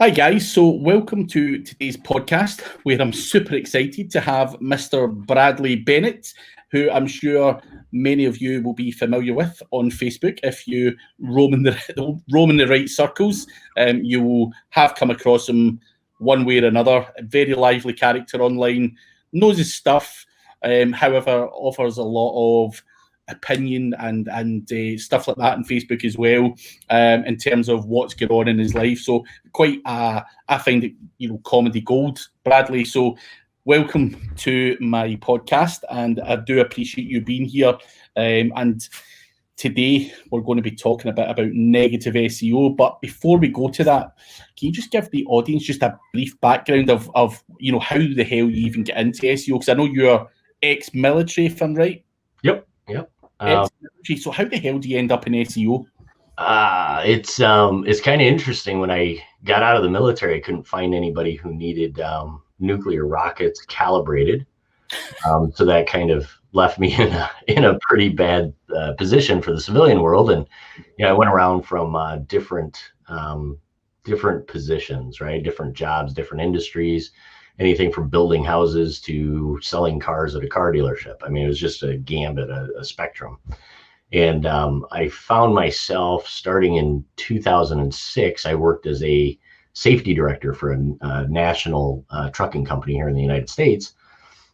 Hi guys, so welcome to today's podcast where I'm super excited to have Mr. Bradley Bennett, who I'm sure many of you will be familiar with on Facebook. If you roam in the right circles, you will have come across him one way or another. A very lively character online, knows his stuff, however, offers a lot of opinion and stuff like that on Facebook as well, in terms of what's going on in his life. So quite I find it comedy gold, Bradley. So welcome to my podcast, and I do appreciate you being here. And today we're going to be talking a bit about negative SEO. But before we go to that, can you just give the audience just a brief background of how the hell you even get into SEO? Because I know you're ex-military, if I'm right. Yep. So how the hell do you end up in SEO? It's kind of interesting. When I got out of the military, I couldn't find anybody who needed nuclear rockets calibrated. So that kind of left me in a pretty bad position for the civilian world. And I went around from different positions, right? Different jobs, different industries, anything from building houses to selling cars at a car dealership. I mean, it was just a gambit, a spectrum. And I found myself starting in 2006. I worked as a safety director for a national trucking company here in the United States.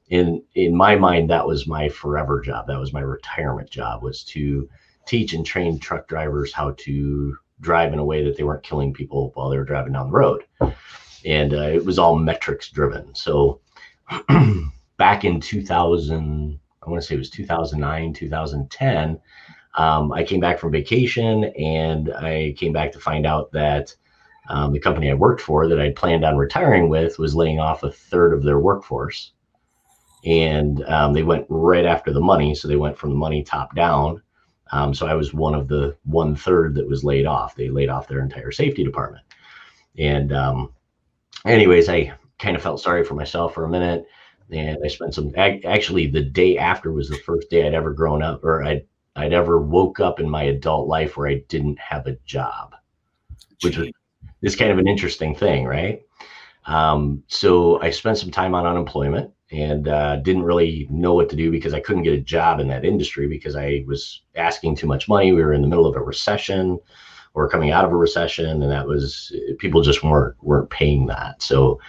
In my mind, that was my forever job. That was my retirement job, was to teach and train truck drivers how to drive in a way that they weren't killing people while they were driving down the road. And it was all metrics driven. So back in 2000, I want to say it was 2009, 2010, I came back from vacation, and I came back to find out that the company I worked for that I'd planned on retiring with was laying off a third of their workforce. And they went right after the money. So they went from the money top down. So I was one of the 1/3 that was laid off. They laid off their entire safety department. And anyways, I kind of felt sorry for myself for a minute. And I spent actually the day after was the first day I'd ever grown up, or I'd ever woke up in my adult life where I didn't have a job, which is kind of an interesting thing, right? So I spent some time on unemployment and didn't really know what to do because I couldn't get a job in that industry because I was asking too much money. We were in the middle of a recession, or coming out of a recession, and that was, people just weren't paying that. So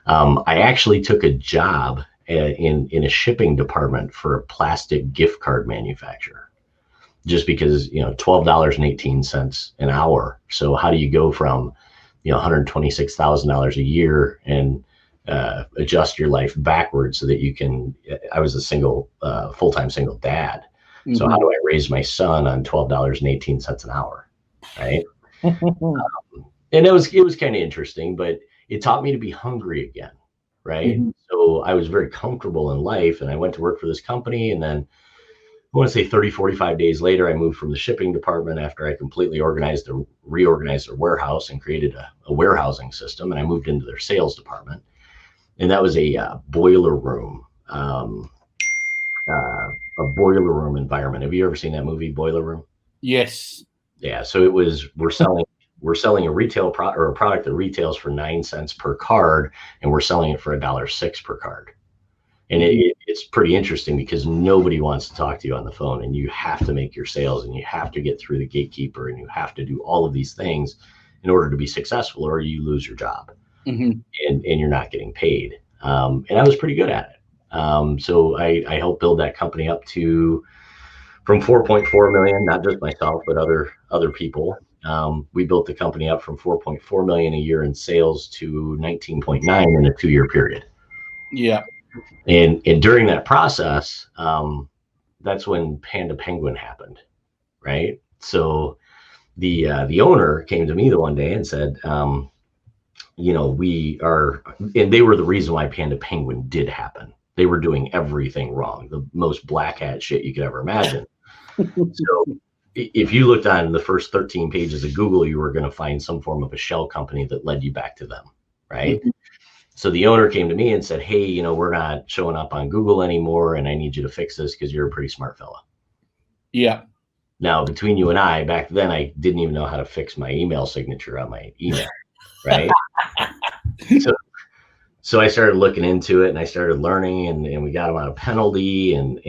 I actually took a job in a shipping department for a plastic gift card manufacturer, just because $12.18 an hour. So how do you go from $126,000 a year and adjust your life backwards so that you can? I was a full-time single dad. Mm-hmm. So how do I raise my son on $12.18 an hour? Right. And it was kind of interesting, but it taught me to be hungry again. Right. Mm-hmm. So I was very comfortable in life, and I went to work for this company. And then I want to say 30, 45 days later, I moved from the shipping department after I completely reorganized their warehouse and created a warehousing system. And I moved into their sales department. And that was a boiler room, environment. Have you ever seen that movie, Boiler Room? Yes. Yeah, so it was, we're selling a retail or a product that retails for 9 cents per card, and we're selling it for $1.06 per card. And it's pretty interesting because nobody wants to talk to you on the phone, and you have to make your sales, and you have to get through the gatekeeper, and you have to do all of these things in order to be successful, or you lose your job. Mm-hmm. and you're not getting paid. And I was pretty good at it. So I helped build that company up from 4.4 million, not just myself, but other people. We built the company up from 4.4 million a year in sales to 19.9 in a 2-year period. Yeah. And during that process, that's when Panda Penguin happened, right? So the owner came to me the one day and said, and they were the reason why Panda Penguin did happen. They were doing everything wrong, the most black hat shit you could ever imagine. So if you looked on the first 13 pages of Google, you were going to find some form of a shell company that led you back to them, right? Mm-hmm. So the owner came to me and said, hey, we're not showing up on Google anymore, and I need you to fix this because you're a pretty smart fella. Yeah. Now, between you and I, back then, I didn't even know how to fix my email signature on my email, right? So I started looking into it and I started learning, and we got him on a penalty, and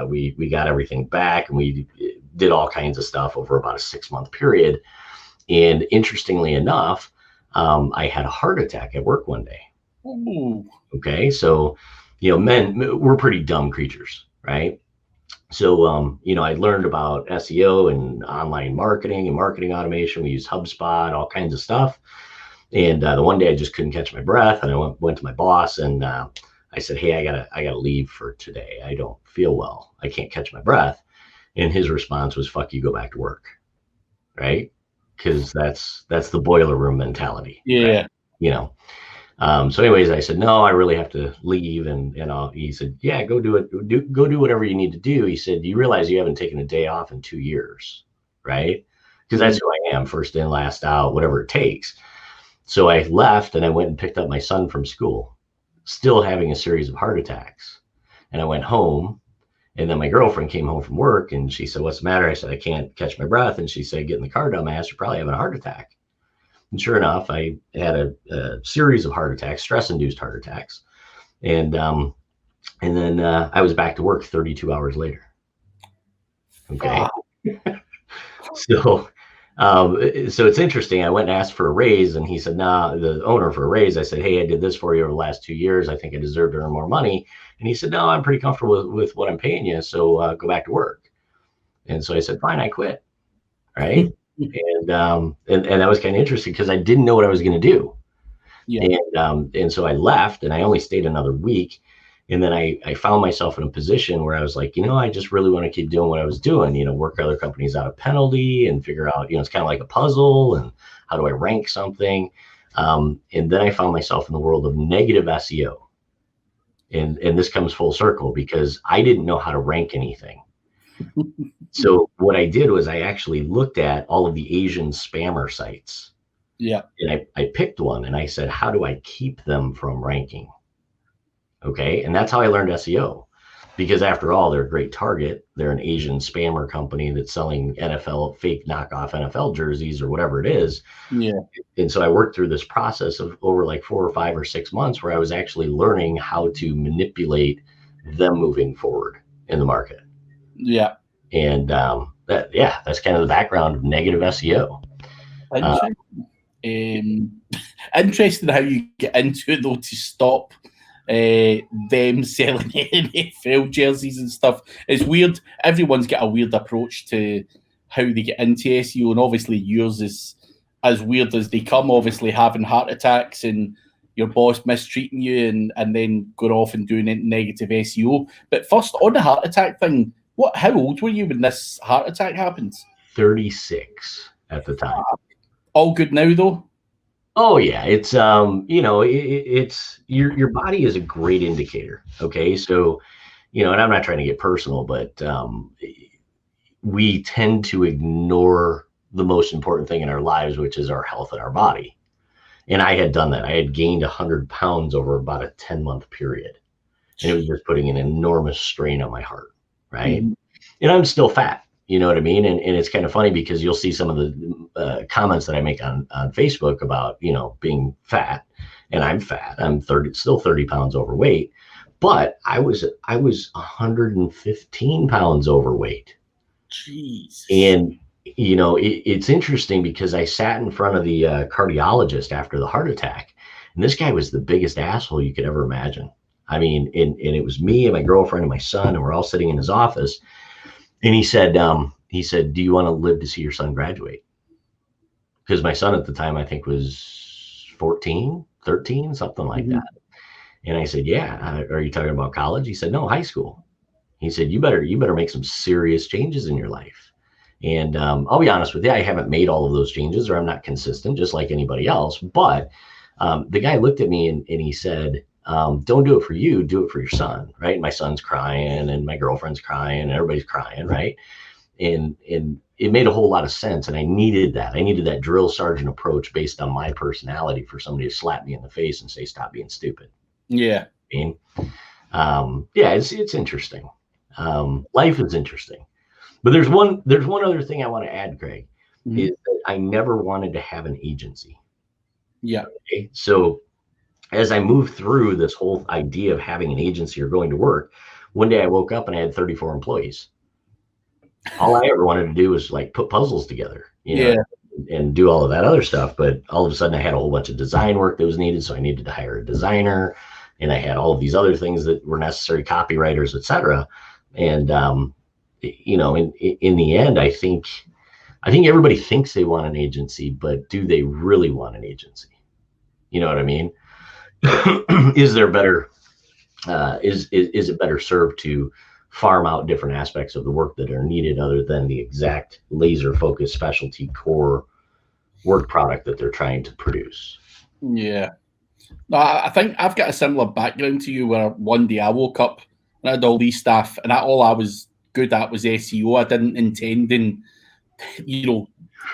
we got everything back, and we did all kinds of stuff over about a 6-month period. And interestingly enough, I had a heart attack at work one day. Ooh. Okay. So, men, we're pretty dumb creatures, right? So, I learned about SEO and online marketing and marketing automation. We use HubSpot, all kinds of stuff. And the one day I just couldn't catch my breath, and I went to my boss, and I said, "Hey, I gotta leave for today. I don't feel well. I can't catch my breath." And his response was, "Fuck you, go back to work." Right? Because that's the boiler room mentality. Yeah. Right? So anyways, I said, "No, I really have to leave." And he said, "Yeah, go do it. Go do whatever you need to do." He said, "You realize you haven't taken a day off in 2 years, right? Because that's who I am, first in, last out, whatever it takes." So I left and I went and picked up my son from school, still having a series of heart attacks. And I went home, and then my girlfriend came home from work, and she said, "What's the matter?" I said, "I can't catch my breath." And she said, "Get in the car, dumbass. You're probably having a heart attack." And sure enough, I had a series of heart attacks, stress-induced heart attacks. And then I was back to work 32 hours later. Okay. So it's interesting. I went and asked for a raise, and he said, "Nah," the owner, for a raise. I said, "Hey, I did this for you over the last 2 years. I think I deserve to earn more money." And he said, "No, I'm pretty comfortable with what I'm paying you. So go back to work." And so I said, "Fine, I quit." Right. And that was kind of interesting because I didn't know what I was going to do. Yeah. And so I left, and I only stayed another week. And then I found myself in a position where I was like, I just really want to keep doing what I was doing, work other companies out of penalty and figure out, it's kind of like a puzzle, and how do I rank something? And then I found myself in the world of negative SEO. And this comes full circle because I didn't know how to rank anything. So what I did was I actually looked at all of the Asian spammer sites. Yeah. And I picked one, and I said, how do I keep them from ranking? Okay. And that's how I learned SEO, because after all, they're a great target. They're an Asian spammer company that's selling NFL, fake knockoff NFL jerseys or whatever it is. Yeah. And so I worked through this process of over like 4 or 5 or 6 months where I was actually learning how to manipulate them moving forward in the market. Yeah. And that's kind of the background of negative SEO. Interesting how you get into it, though, to stop them selling NFL jerseys and stuff. It's weird. Everyone's got a weird approach to how they get into SEO, and obviously yours is as weird as they come. Obviously having heart attacks and your boss mistreating you, and then going off and doing negative SEO. But first, on the heart attack thing, how old were you when this heart attack happened? 36 at the time. All good now, though? Oh yeah, it's it's your body is a great indicator. Okay, so and I'm not trying to get personal, but we tend to ignore the most important thing in our lives, which is our health and our body. And I had done that. I had gained 100 pounds over about a 10-month period, and it was just putting an enormous strain on my heart. Right, and I'm still fat. You know what I mean? And it's kind of funny because you'll see some of the comments that I make on Facebook about, being fat, and I'm fat. I'm still 30 pounds overweight, but I was 115 pounds overweight. Jeez. And, it's interesting because I sat in front of the cardiologist after the heart attack, and this guy was the biggest asshole you could ever imagine. I mean, and it was me and my girlfriend and my son, and we're all sitting in his office. And he said, "Do you want to live to see your son graduate?" Because my son at the time, I think, was 14, 13, something like that. And I said, "Yeah." "Are you talking about college?" He said, "No, high school." He said, you better make some serious changes in your life." And I'll be honest with you, I haven't made all of those changes, or I'm not consistent, just like anybody else. But the guy looked at me and he said, "Don't do it for you, do it for your son." Right. And my son's crying, and my girlfriend's crying, and everybody's crying. Right. And it made a whole lot of sense. And I needed that drill sergeant approach based on my personality for somebody to slap me in the face and say, "Stop being stupid." Yeah. It's interesting. Life is interesting. But there's one other thing I want to add, Craig, is that I never wanted to have an agency. Yeah. Okay? So as I moved through this whole idea of having an agency or going to work, one day I woke up and I had 34 employees. All I ever wanted to do was like put puzzles together, and do all of that other stuff. But all of a sudden I had a whole bunch of design work that was needed. So I needed to hire a designer, and I had all of these other things that were necessary, copywriters, etc. And, in the end, I think everybody thinks they want an agency, but do they really want an agency? You know what I mean? Is there better, is it better served to farm out different aspects of the work that are needed other than the exact laser focused specialty core work product that they're trying to produce? Yeah. No, I think I've got a similar background to you, where one day I woke up and I had all these staff, and all I was good at was SEO. I didn't intend in,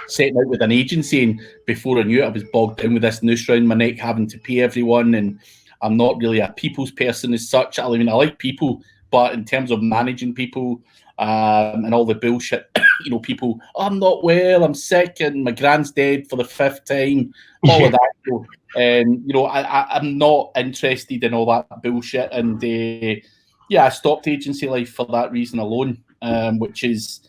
setting out with an agency, and before I knew it, I was bogged down with this noose around my neck, having to pay everyone, and I'm not really a people's person as such. I mean, I like people, but in terms of managing people and all the bullshit, people, I'm not well, I'm sick, and my grand's dead for the 5th time, all of that. I'm not interested in all that bullshit. And I stopped agency life for that reason alone, which is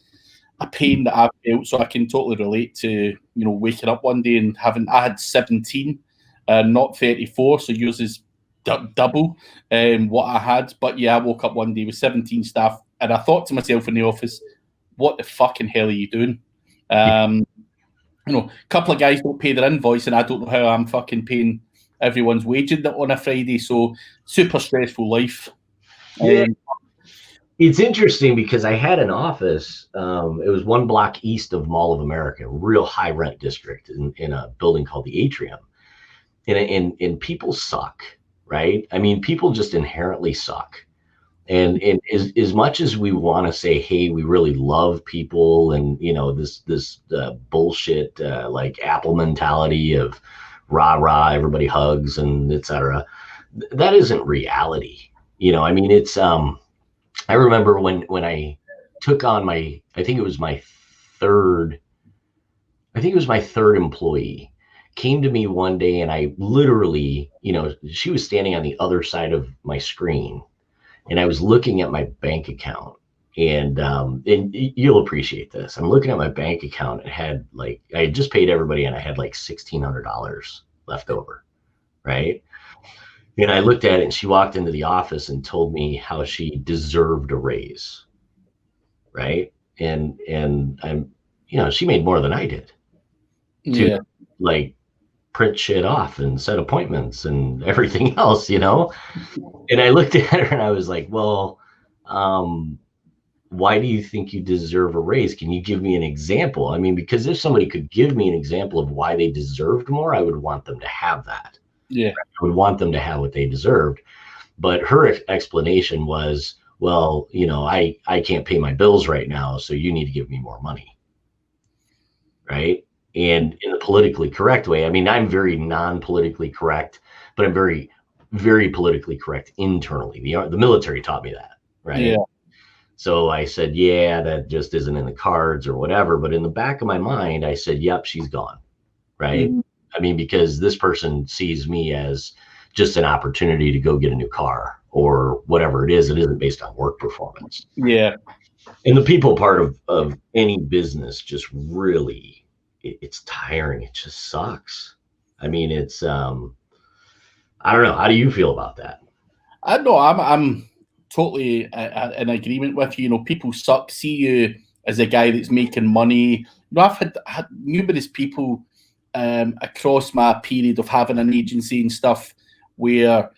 a pain that I've felt. So I can totally relate to, waking up one day and I had 17, not 34. So yours is double what I had. But I woke up one day with 17 staff, and I thought to myself in the office, what the fucking hell are you doing? A couple of guys don't pay their invoice, and I don't know how I'm fucking paying everyone's wage on a Friday. So super stressful life. Yeah. It's interesting because I had an office. It was 1 block east of Mall of America, real high rent district in a building called the Atrium. And people suck, right? I mean, people just inherently suck. And as much as we want to say, hey, we really love people, and this bullshit like Apple mentality of rah rah, everybody hugs and etc. That isn't reality. I mean, it's I remember when I took on I think it was my third employee, came to me one day, and I literally, she was standing on the other side of my screen, and I was looking at my bank account, and you'll appreciate this. I'm looking at my bank account, and I had just paid everybody, and I had like $1,600 left over, right? And I looked at it, and she walked into the office and told me how she deserved a raise, right? And I'm, she made more than I did to like print shit off and set appointments and everything else, And I looked at her and I was like, well, why do you think you deserve a raise? Can you give me an example? I mean, because if somebody could give me an example of why they deserved more, I would want them to have that. Yeah. I would want them to have what they deserved. But her explanation was, well, I can't pay my bills right now, so you need to give me more money. Right? And in the politically correct way, I mean, I'm very non-politically correct, but I'm very, very politically correct internally. The military taught me that, right? Yeah. So I said, yeah, that just isn't in the cards or whatever. But in the back of my mind, I said, yep, she's gone, right? Mm-hmm. I mean, because this person sees me as just an opportunity to go get a new car or whatever it is. It isn't based on work performance. Yeah. And the people part of any business just really, it's tiring. It just sucks. I mean, it's, I don't know. How do you feel about that? I know I'm totally in agreement with you. People suck, see you as a guy that's making money. I've had numerous people across my period of having an agency and stuff where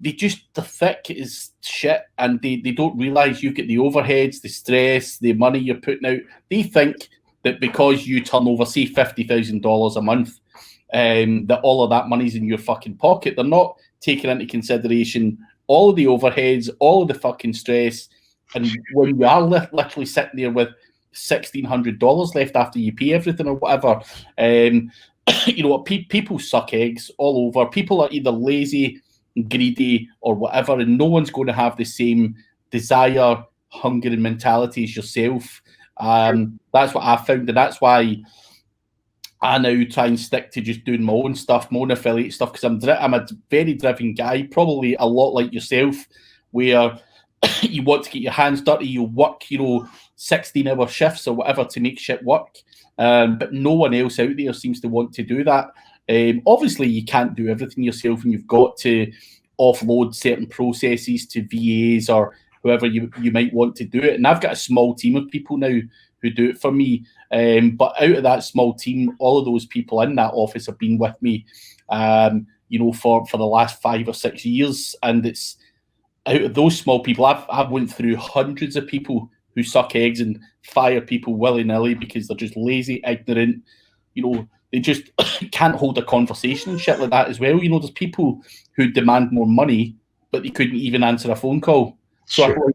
they're thick as shit, and they don't realize you get the overheads, the stress, the money you're putting out. They think that because you turn over, say, $50,000 a month, that all of that money's in your fucking pocket. They're not taking into consideration all of the overheads, all of the fucking stress. And when you are literally sitting there with $1,600 left after you pay everything or whatever, people suck eggs all over. People are either lazy, greedy, or whatever, and no one's going to have the same desire, hunger, and mentality as yourself. That's what I found, and that's why I now try and stick to just doing my own stuff, my own affiliate stuff, because I'm a very driven guy, probably a lot like yourself, where you want to get your hands dirty, you work, 16-hour shifts or whatever to make shit work. But no one else out there seems to want to do that. Obviously, you can't do everything yourself, and you've got to offload certain processes to VAs or whoever you might want to do it. And I've got a small team of people now who do it for me. But out of that small team, all of those people in that office have been with me, for the last 5 or 6 years. And it's out of those small people, I've went through hundreds of people who suck eggs and fire people willy-nilly because they're just lazy, ignorant, they just can't hold a conversation and shit like that as well. There's people who demand more money, but they couldn't even answer a phone call. So Sure.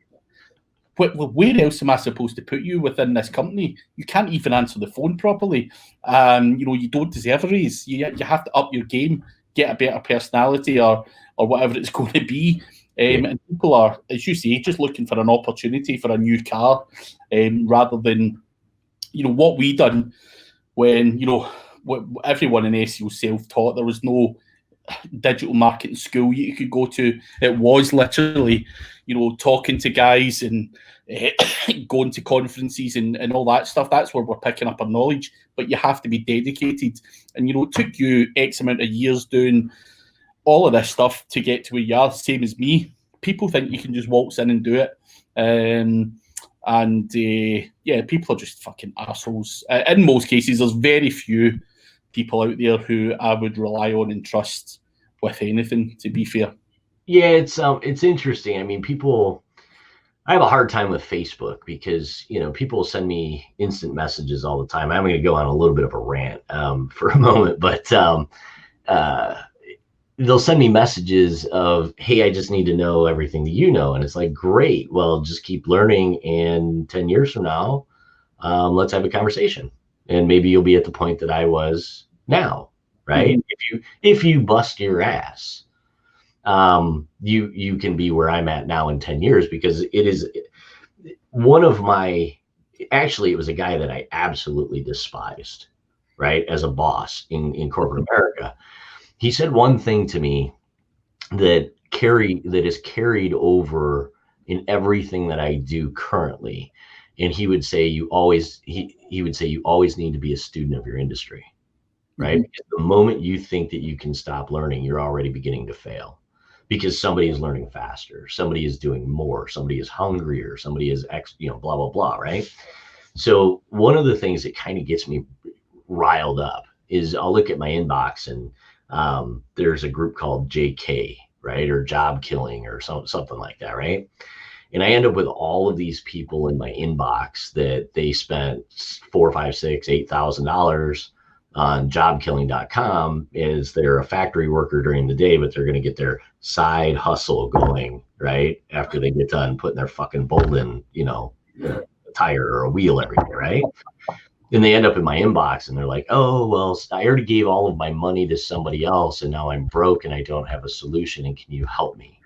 where else am I supposed to put you within this company? You can't even answer the phone properly. You don't deserve a raise. You have to up your game, get a better personality or whatever it's going to be. And people are, as you say, just looking for an opportunity for a new car, rather than, what we done when, everyone in SEO self-taught. There was no digital marketing school you could go to. It was literally, talking to guys and going to conferences and all that stuff. That's where we're picking up our knowledge. But you have to be dedicated. And, it took you X amount of years doing all of this stuff to get to where you are, same as me. People think you can just waltz in and do it. People are just fucking assholes. In most cases, there's very few people out there who I would rely on and trust with anything, to be fair. Yeah, it's interesting. I mean, I have a hard time with Facebook because, people send me instant messages all the time. I'm going to go on a little bit of a rant for a moment, but they'll send me messages of, hey, I just need to know everything that you know. And it's like, great, well, just keep learning. And 10 years from now, let's have a conversation. And maybe you'll be at the point that I was now, right? Mm-hmm. If you bust your ass, you can be where I'm at now in 10 years, because it is one of actually, it was a guy that I absolutely despised, right? As a boss in corporate America. He said one thing to me that is carried over in everything that I do currently. And he would say, he would say, you always need to be a student of your industry, right? Mm-hmm. Because the moment you think that you can stop learning, you're already beginning to fail, because somebody is learning faster. Somebody is doing more. Somebody is hungrier. Somebody is blah, blah, blah. Right. So one of the things that kind of gets me riled up is I'll look at my inbox and there's a group called JK, right? Or job killing or something like that. Right. And I end up with all of these people in my inbox that they spent $4, $5, $6, $8,000 on jobkilling.com as they're a factory worker during the day, but they're going to get their side hustle going, right? After they get done putting their fucking bolt in, a tire or a wheel every day, right? And they end up in my inbox and they're like, oh, well, I already gave all of my money to somebody else and now I'm broke and I don't have a solution. And can you help me?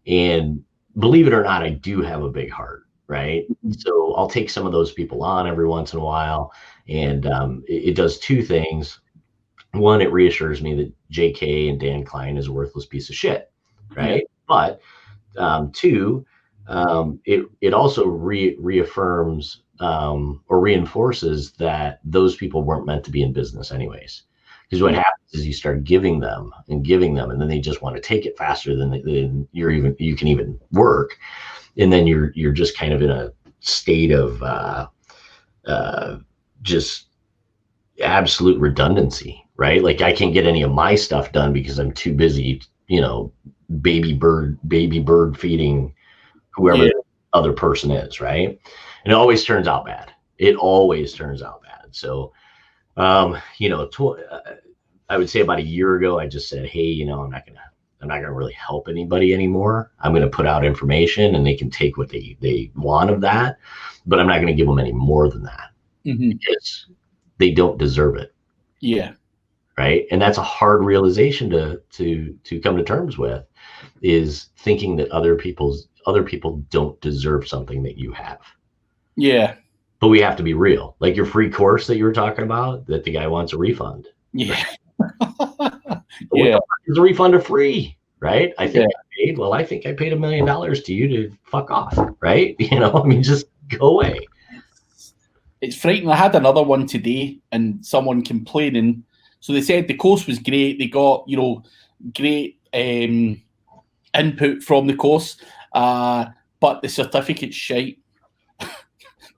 And believe it or not, I do have a big heart, right? So I'll take some of those people on every once in a while. And it does two things. One, it reassures me that JK and Dan Klein is a worthless piece of shit, right? Yeah. But two, it also reaffirms or reinforces that those people weren't meant to be in business anyways. Because what happens is you start giving them, and then they just want to take it faster than you can even work, and then you're just kind of in a state of just absolute redundancy, right? Like I can't get any of my stuff done because I'm too busy, baby bird feeding whoever the other person is, right? And it always turns out bad. So, I would say about a year ago, I just said, hey, I'm not gonna really help anybody anymore. I'm gonna put out information and they can take what they want of that, but I'm not gonna give them any more than that. Mm-hmm. Because they don't deserve it. Yeah. Right. And that's a hard realization to come to terms with, is thinking that other people don't deserve something that you have. Yeah. But we have to be real. Like your free course that you were talking about, that the guy wants a refund. Yeah. Yeah. Is a refund or free, right? I think Yeah. I think I paid $1 million to you to fuck off, right? You know, I mean, just go away. It's frightening. I had another one today and someone complaining. So they said the course was great. They got, you know, great input from the course, but the certificate's shite.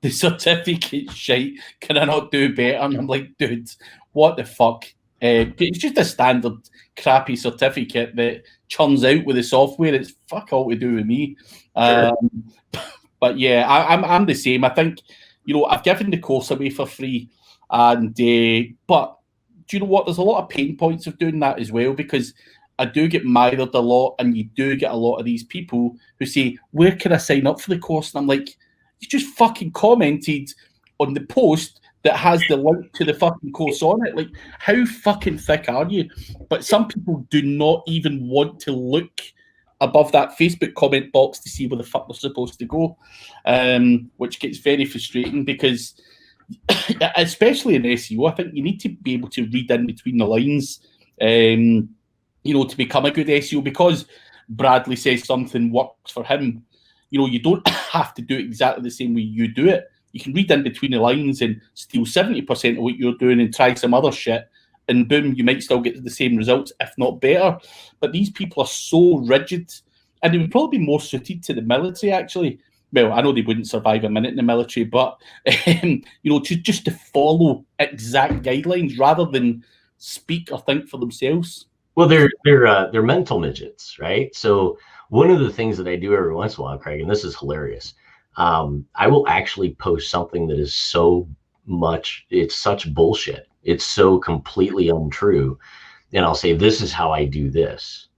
The certificate's shite. Can I not do better? And I'm like, dude, what the fuck? It's just a standard crappy certificate that churns out with the software. It's fuck all to do with me. Sure. But yeah, I'm the same. I think, you know, I've given the course away for free, and but do you know what? There's a lot of pain points of doing that as well, because I do get mired a lot, and you do get a lot of these people who say, "Where can I sign up for the course?" And I'm like, you just fucking commented on the post that has the link to the fucking course on it. Like, how fucking thick are you? But some people do not even want to look above that Facebook comment box to see where the fuck they're supposed to go, which gets very frustrating because, especially in SEO, I think you need to be able to read in between the lines, you know, to become a good SEO. Because Bradley says something works for him, you know, you don't have to do it exactly the same way you do it. You can read in between the lines and steal 70% of what you're doing and try some other shit, and boom, you might still get the same results, if not better. But these people are so rigid, and they would probably be more suited to the military, actually. Well, I know they wouldn't survive a minute in the military, but you know, just to follow exact guidelines rather than speak or think for themselves. Well, they're mental midgets, right? So one of the things that I do every once in a while, Craig, and this is hilarious, I will actually post something that is it's such bullshit. It's so completely untrue. And I'll say, this is how I do this.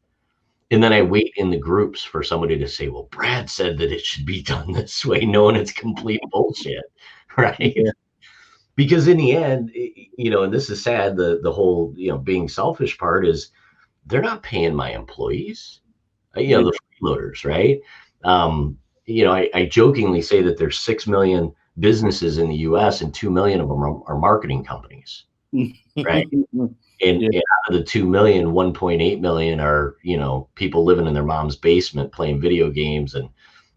And then I wait in the groups for somebody to say, well, Brad said that it should be done this way, knowing it's complete bullshit, right? Yeah. Because in the end, you know, and this is sad, the whole, you know, being selfish part is they're not paying my employees, you know, the freeloaders, right? You know, I jokingly say that there's 6 million businesses in the US and 2 million of them are marketing companies, right? And out of the 2 million, 1.8 million are, you know, people living in their mom's basement playing video games, and,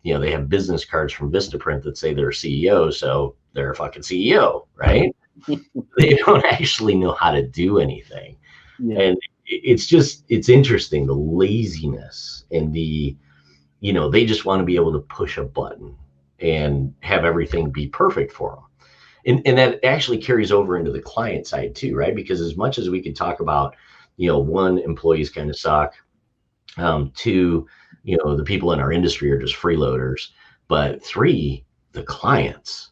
you know, they have business cards from Vistaprint that say they're a CEO, so they're a fucking CEO, right? They don't actually know how to do anything. And it's interesting, the laziness and the, you know, they just want to be able to push a button and have everything be perfect for them. And that actually carries over into the client side too, right? Because as much as we could talk about, you know, one, employees kind of suck, two, you know, the people in our industry are just freeloaders, but three, the clients,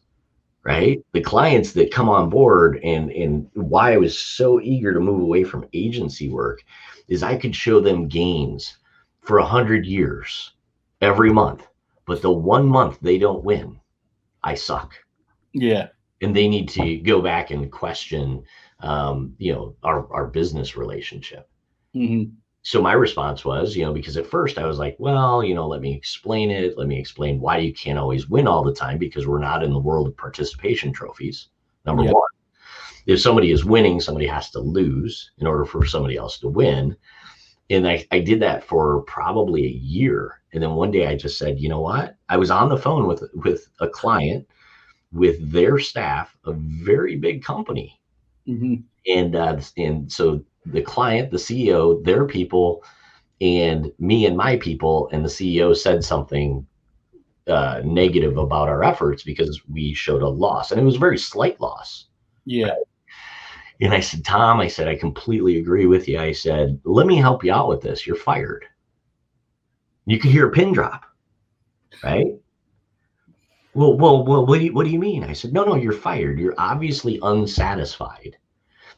right? The clients that come on board, and why I was so eager to move away from agency work is I could show them gains for 100 years every month, but the 1 month they don't win, I suck. Yeah. And they need to go back and question, you know, our business relationship. Mm-hmm. So my response was, you know, because at first I was like, well, you know, let me explain it. Let me explain why you can't always win all the time, because we're not in the world of participation trophies. Number one, if somebody is winning, somebody has to lose in order for somebody else to win. And I did that for probably a year. And then one day I just said, you know what? I was on the phone with a client, with their staff, a very big company. Mm-hmm. And so the client, the CEO, their people, and me and my people, and the CEO said something negative about our efforts because we showed a loss, and it was a very slight loss. Yeah. Right? And I said, Tom, I said, I completely agree with you. I said, let me help you out with this. You're fired. You could hear a pin drop, right? Well, what do you mean? I said, no, you're fired. You're obviously unsatisfied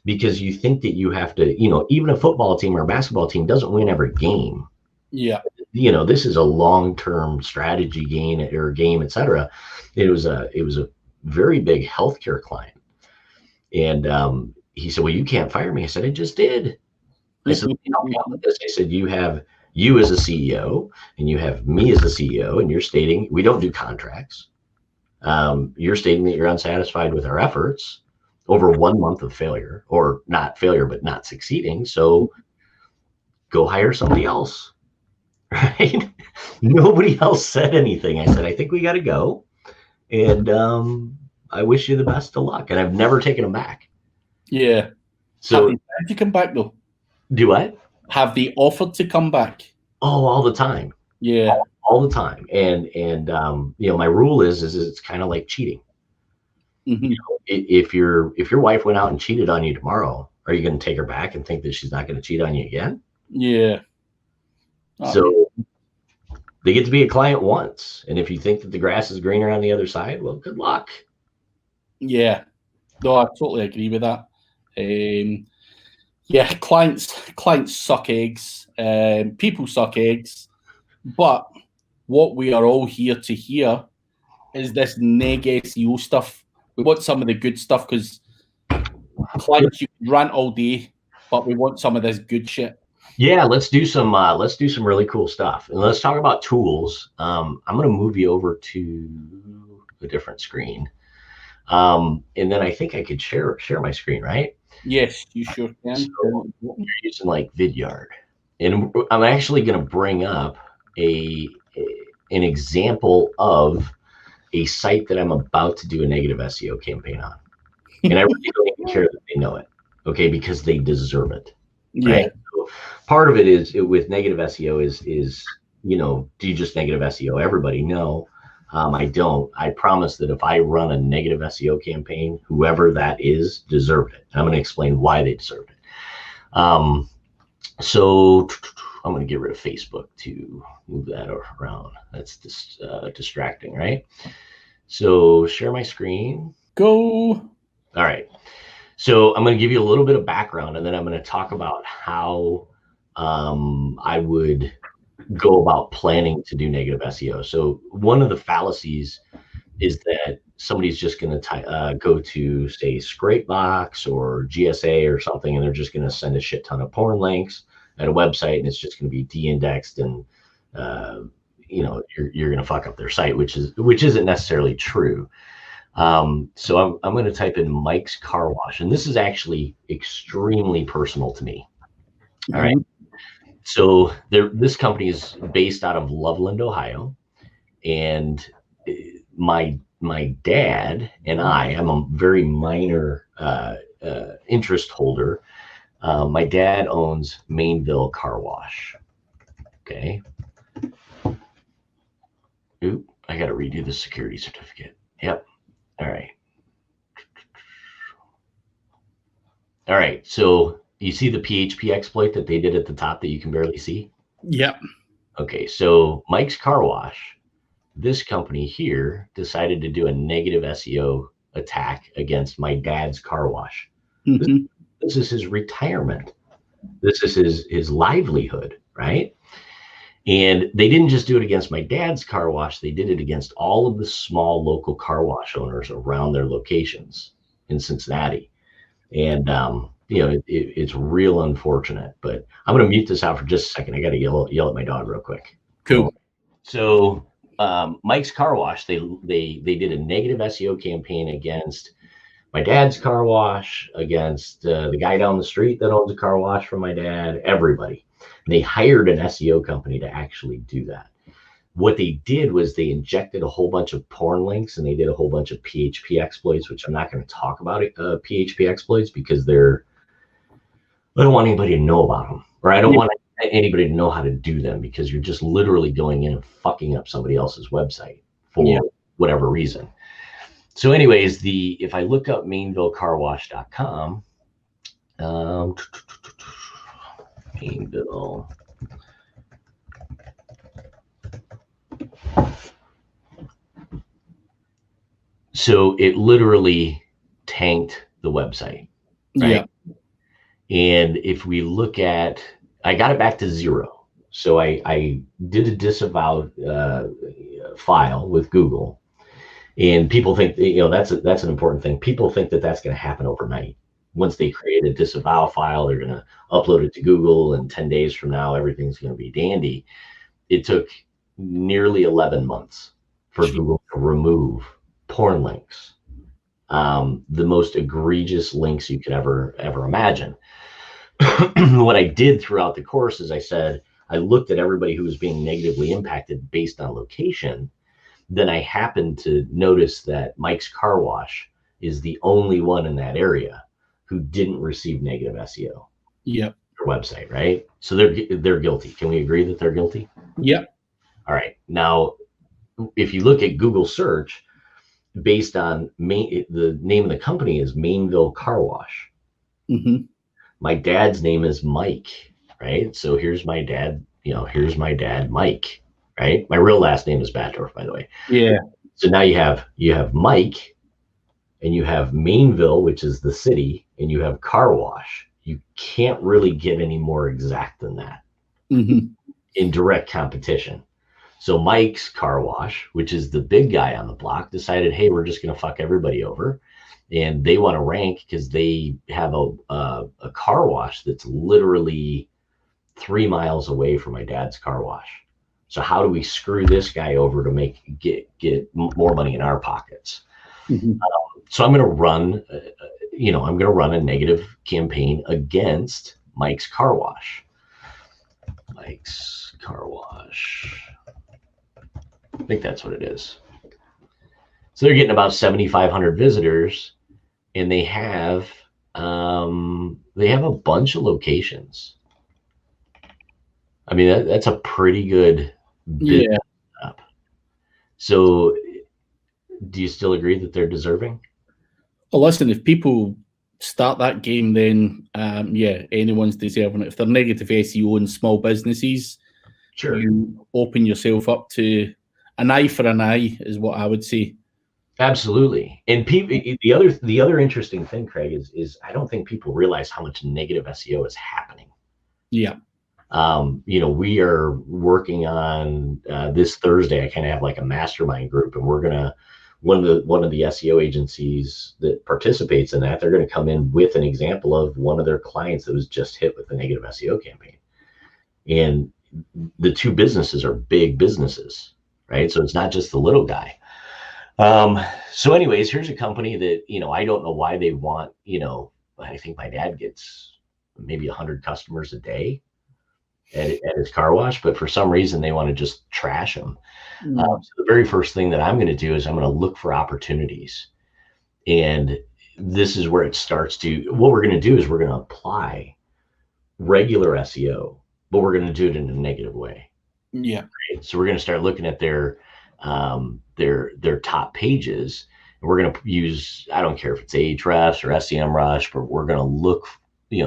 because you think that you have to, you know, even a football team or a basketball team doesn't win every game. Yeah. You know, this is a long-term strategy game, et cetera. It was a very big healthcare client. And he said, well, you can't fire me. I said, I just did. I said, let me help you out with this. I said, you have you as a CEO and you have me as a CEO, and you're stating we don't do contracts. You're stating that you're unsatisfied with our efforts over 1 month of failure, or not failure, but not succeeding. So go hire somebody else, right? Nobody else said anything. I said, I think we got to go. And I wish you the best of luck. And I've never taken them back. Yeah. So have they to come back though? Do what? Have they offered to come back? Oh, all the time. Yeah. All the time. And my rule is it's kind of like cheating. Mm-hmm. If your wife went out and cheated on you tomorrow, are you going to take her back and think that she's not going to cheat on you again? Yeah. So they get to be a client once. And if you think that the grass is greener on the other side, well, good luck. Yeah. No, I totally agree with that. Yeah, clients suck eggs. People suck eggs. But what we are all here to hear is this neg SEO stuff. We want some of the good stuff because clients, you can rant all day, but we want some of this good shit. Yeah, let's do some really cool stuff. And let's talk about tools. I'm going to move you over to a different screen. And then I think I could share my screen, right? Yes, you sure can. So you're using like Vidyard. And I'm actually going to bring up an example of a site that I'm about to do a negative SEO campaign on. And I really don't even care that they know it, okay, because they deserve it. Right? Yeah. So part of it is with negative SEO is do you just negative SEO everybody? No, I don't. I promise that if I run a negative SEO campaign, whoever that is deserved it. I'm going to explain why they deserved it. So I'm going to get rid of Facebook to move that around. That's just distracting, right? So share my screen. Go. All right. So I'm going to give you a little bit of background, and then I'm going to talk about how I would go about planning to do negative SEO. So one of the fallacies is that somebody's just going to go to, say, Scrapebox or GSA or something, and they're just going to send a shit ton of porn links at a website, and it's just going to be de-indexed, and you're going to fuck up their site, which isn't necessarily true. So I'm going to type in Mike's Car Wash, and this is actually extremely personal to me. All right. So this company is based out of Loveland, Ohio, and my dad and I'm a very minor interest holder. My dad owns Mainville Car Wash. Okay. Oop, I got to redo the security certificate. Yep. All right. All right. So you see the PHP exploit that they did at the top that you can barely see? Yep. Okay. So Mike's Car Wash, this company here decided to do a negative SEO attack against my dad's car wash. Mm-hmm. This is his retirement. This is his livelihood, right? And they didn't just do it against my dad's car wash. They did it against all of the small local car wash owners around their locations in Cincinnati. And, it's real unfortunate, but I'm going to mute this out for just a second. I got to yell at my dog real quick. Cool. So Mike's Car Wash, they did a negative SEO campaign against my dad's car wash, against the guy down the street that owns a car wash from my dad, everybody. They hired an SEO company to actually do that. What they did was they injected a whole bunch of porn links, and they did a whole bunch of PHP exploits, which I'm not going to talk about PHP exploits because I don't want anybody to know about them, or I don't want anybody to know how to do them, because you're just literally going in and fucking up somebody else's website for whatever reason. So anyways, if I look up mainvillecarwash.com, Mainville. So it literally tanked the website, right? Yeah. And if we look at, I got it back to 0. So I did a disavow file with Google, and people think, that's an important thing. People think that that's going to happen overnight. Once they create a disavow file, they're going to upload it to Google, and 10 days from now, everything's going to be dandy. It took nearly 11 months for Google to remove porn links, the most egregious links you could ever imagine. What I did throughout the course is I looked at everybody who was being negatively impacted based on location. Then I happened to notice that Mike's Car Wash is the only one in that area who didn't receive negative SEO. Yep. Their website, right? So they're guilty. Can we agree that they're guilty? Yep. All right. Now, if you look at Google search, based on the name of the company is Mainville Car Wash. Mm-hmm. My dad's name is Mike, right? So here's my dad, here's my dad, Mike, right? My real last name is Batdorf, by the way. Yeah. So now you have Mike, and you have Mainville, which is the city, and you have Car Wash. You can't really get any more exact than that in direct competition. So Mike's Car Wash, which is the big guy on the block, decided, hey, we're just going to fuck everybody over. And they want to rank because they have a car wash that's literally 3 miles away from my dad's car wash. So how do we screw this guy over to get more money in our pockets? So I'm going to run, a negative campaign against Mike's Car Wash. Mike's Car Wash. I think that's what it is. So they're getting about 7,500 visitors, and they have a bunch of locations. I mean, that's a pretty good business up. So do you still agree that they're deserving? Well, listen, if people start that game, then anyone's deserving it. If they're negative SEO in small businesses, sure, you open yourself up to an eye for an eye, is what I would say. Absolutely. And the other interesting thing, Craig, is I don't think people realize how much negative SEO is happening. Yeah. We are working on this Thursday. I kind of have like a mastermind group, and we're gonna one of the SEO agencies that participates in that. They're going to come in with an example of one of their clients that was just hit with a negative SEO campaign, and the two businesses are big businesses, right? So it's not just the little guy. So anyways, here's a company that, I don't know why they want, I think my dad gets maybe 100 customers a day at his car wash, but for some reason they want to just trash him. So the very first thing that I'm going to do is I'm going to look for opportunities. And this is where it starts what we're going to do is we're going to apply regular SEO, but we're going to do it in a negative way. Yeah. Right? So we're going to start looking at their top pages, and we're going to use, I don't care if it's Ahrefs or SEMrush, but we're going to look,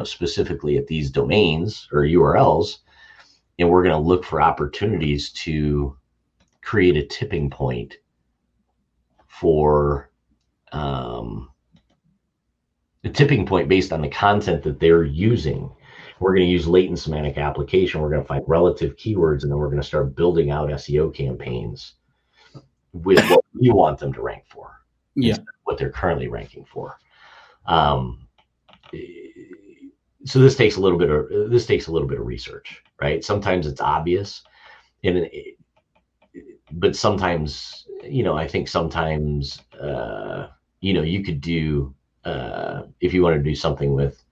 specifically at these domains or URLs, and we're going to look for opportunities to create a tipping point for the tipping point based on the content that they're using. We're going to use latent semantic application. We're going to find relative keywords, and then we're going to start building out SEO campaigns with what we want them to rank for, what they're currently ranking for. So this takes a little bit of research, right? Sometimes it's obvious, but sometimes, I think sometimes, you could do, if you want to do something with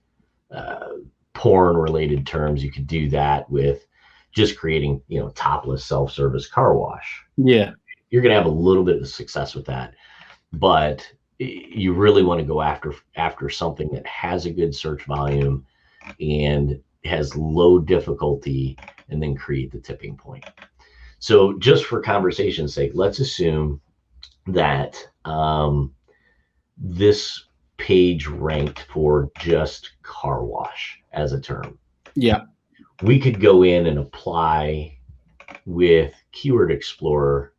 porn related terms, you could do that with just creating, topless self-service car wash. Yeah. You're going to have a little bit of success with that, but you really want to go after something that has a good search volume and has low difficulty, and then create the tipping point. So just for conversation's sake, let's assume that this page ranked for just car wash as a term. Yeah. We could go in and apply with Keyword Explorer.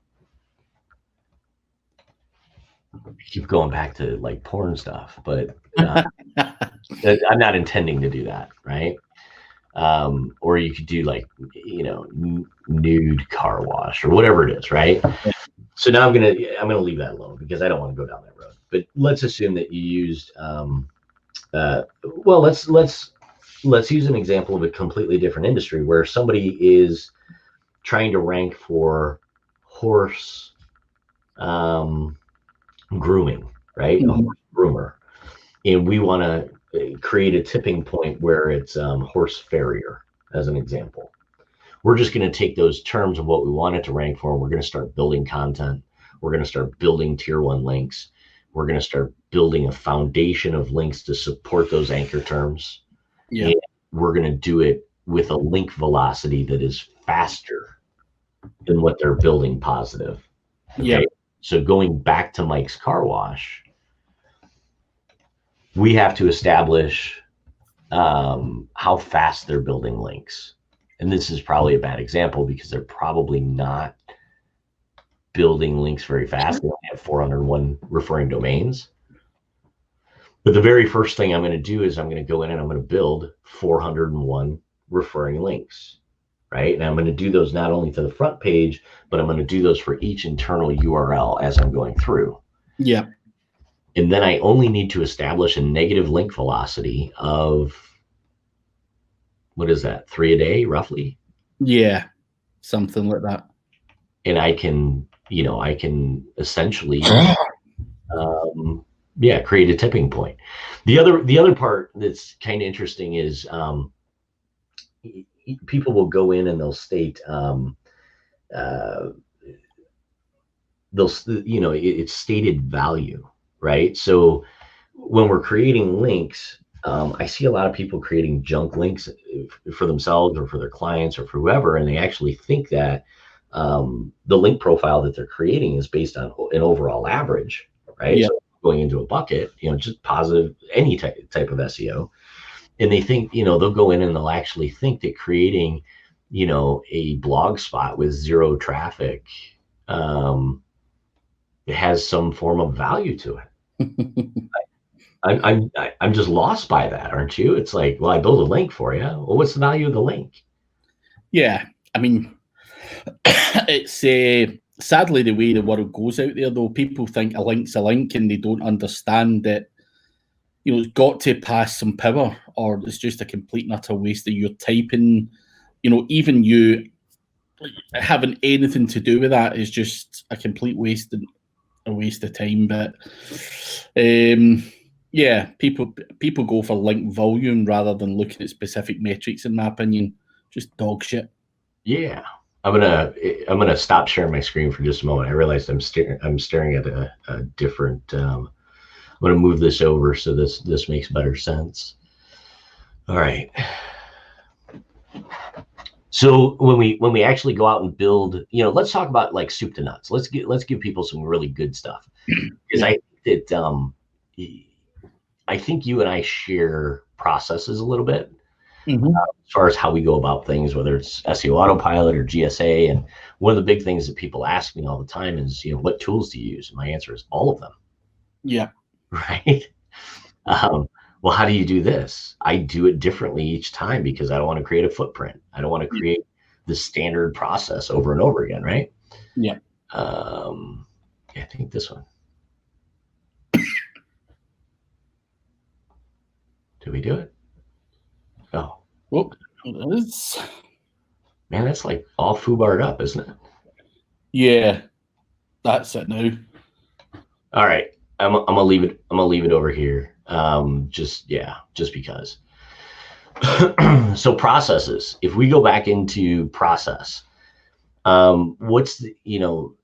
I keep going back to like porn stuff, but I'm not intending to do that, right? Or you could do like, nude car wash or whatever it is, right? Yeah. So now I'm gonna leave that alone because I don't want to go down that road. But let's assume that you used, let's use an example of a completely different industry where somebody is trying to rank for horse grooming, right? A horse groomer. And we want to create a tipping point where it's horse farrier, as an example. We're just going to take those terms of what we want it to rank for, and we're going to start building content. We're going to start building tier 1 links. We're going to start building a foundation of links to support those anchor terms. Yeah. And we're going to do it with a link velocity that is faster than what they're building positive. Okay. Yeah. So going back to Mike's Car Wash, we have to establish how fast they're building links. And this is probably a bad example because they're probably not building links very fast. They only have 401 referring domains. But the very first thing I'm going to do is I'm going to go in and I'm going to build 401 referring links, right? And I'm going to do those not only to the front page, but I'm going to do those for each internal URL as I'm going through. Yeah. And then I only need to establish a negative link velocity of, what is that, 3 a day roughly? Yeah, something like that. And I can essentially create a tipping point. The other part that's kind of interesting is people will go in and they'll state it's stated value, right? So when we're creating links, I see a lot of people creating junk links for themselves or for their clients or for whoever, and they actually think that the link profile that they're creating is based on an overall average, right? Yeah. So going into a bucket, just positive, any type of SEO. And they think, they'll go in and they'll actually think that creating, a blog spot with 0 traffic has some form of value to it. I'm just lost by that, aren't you? It's like, well, I build a link for you. Well, what's the value of the link? Yeah, I mean, it's sadly the way the world goes out there, though. People think a link's a link, and they don't understand that it's got to pass some power, or it's just a complete and utter waste of your typing. Even you having anything to do with that is just a complete waste of time. But yeah, people go for link volume rather than looking at specific metrics, in my opinion. Just dog shit. Yeah. I'm gonna stop sharing my screen for just a moment. I realized I'm staring at a different I'm gonna move this over so this makes better sense. All right. So when we actually go out and build, let's talk about like soup to nuts. Let's give people some really good stuff. Because I think that I think you and I share processes a little bit. Mm-hmm. As far as how we go about things, whether it's SEO Autopilot or GSA. And one of the big things that people ask me all the time is, what tools do you use? And my answer is all of them. Yeah. Right. Well, how do you do this? I do it differently each time because I don't want to create a footprint. I don't want to create the standard process over and over again. Right. Yeah. I think this one. Did we do it? Oh. Well, it is. Man, that's like all foobarred up, isn't it? Yeah. That's it now. All right. I'm gonna leave it over here. Just because. So processes. If we go back into process, what's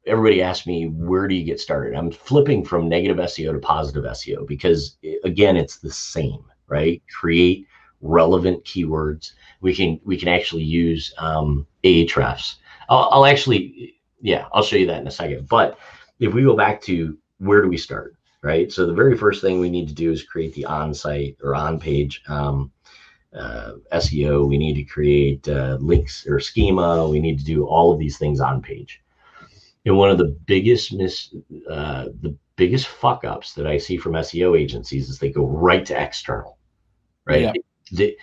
everybody asks me, where do you get started? I'm flipping from negative SEO to positive SEO because again, it's the same, right? Create relevant keywords. We can actually use Ahrefs. I'll show you that in a second. But if we go back to where do we start, right? So the very first thing we need to do is create the on-site or on-page SEO. We need to create links or schema. We need to do all of these things on page. And one of the biggest fuck ups that I see from SEO agencies is they go right to external, right? Yeah. Think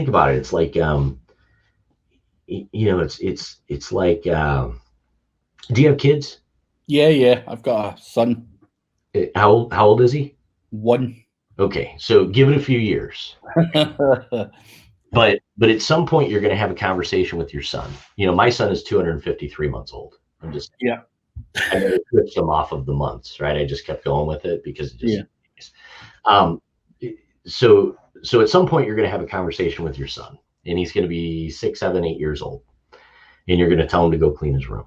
about it. It's like, it's like, do you have kids? Yeah. I've got a son. How old is he? 1. Okay, so give it a few years. But at some point you're going to have a conversation with your son. My son is 253 months old. I'm just yeah. I never switched them off of the months, right? I just kept going with it because it just, Yeah. um, so at some point you're going to have a conversation with your son, and he's going to be 6, 7, 8 years old, and you're going to tell him to go clean his room,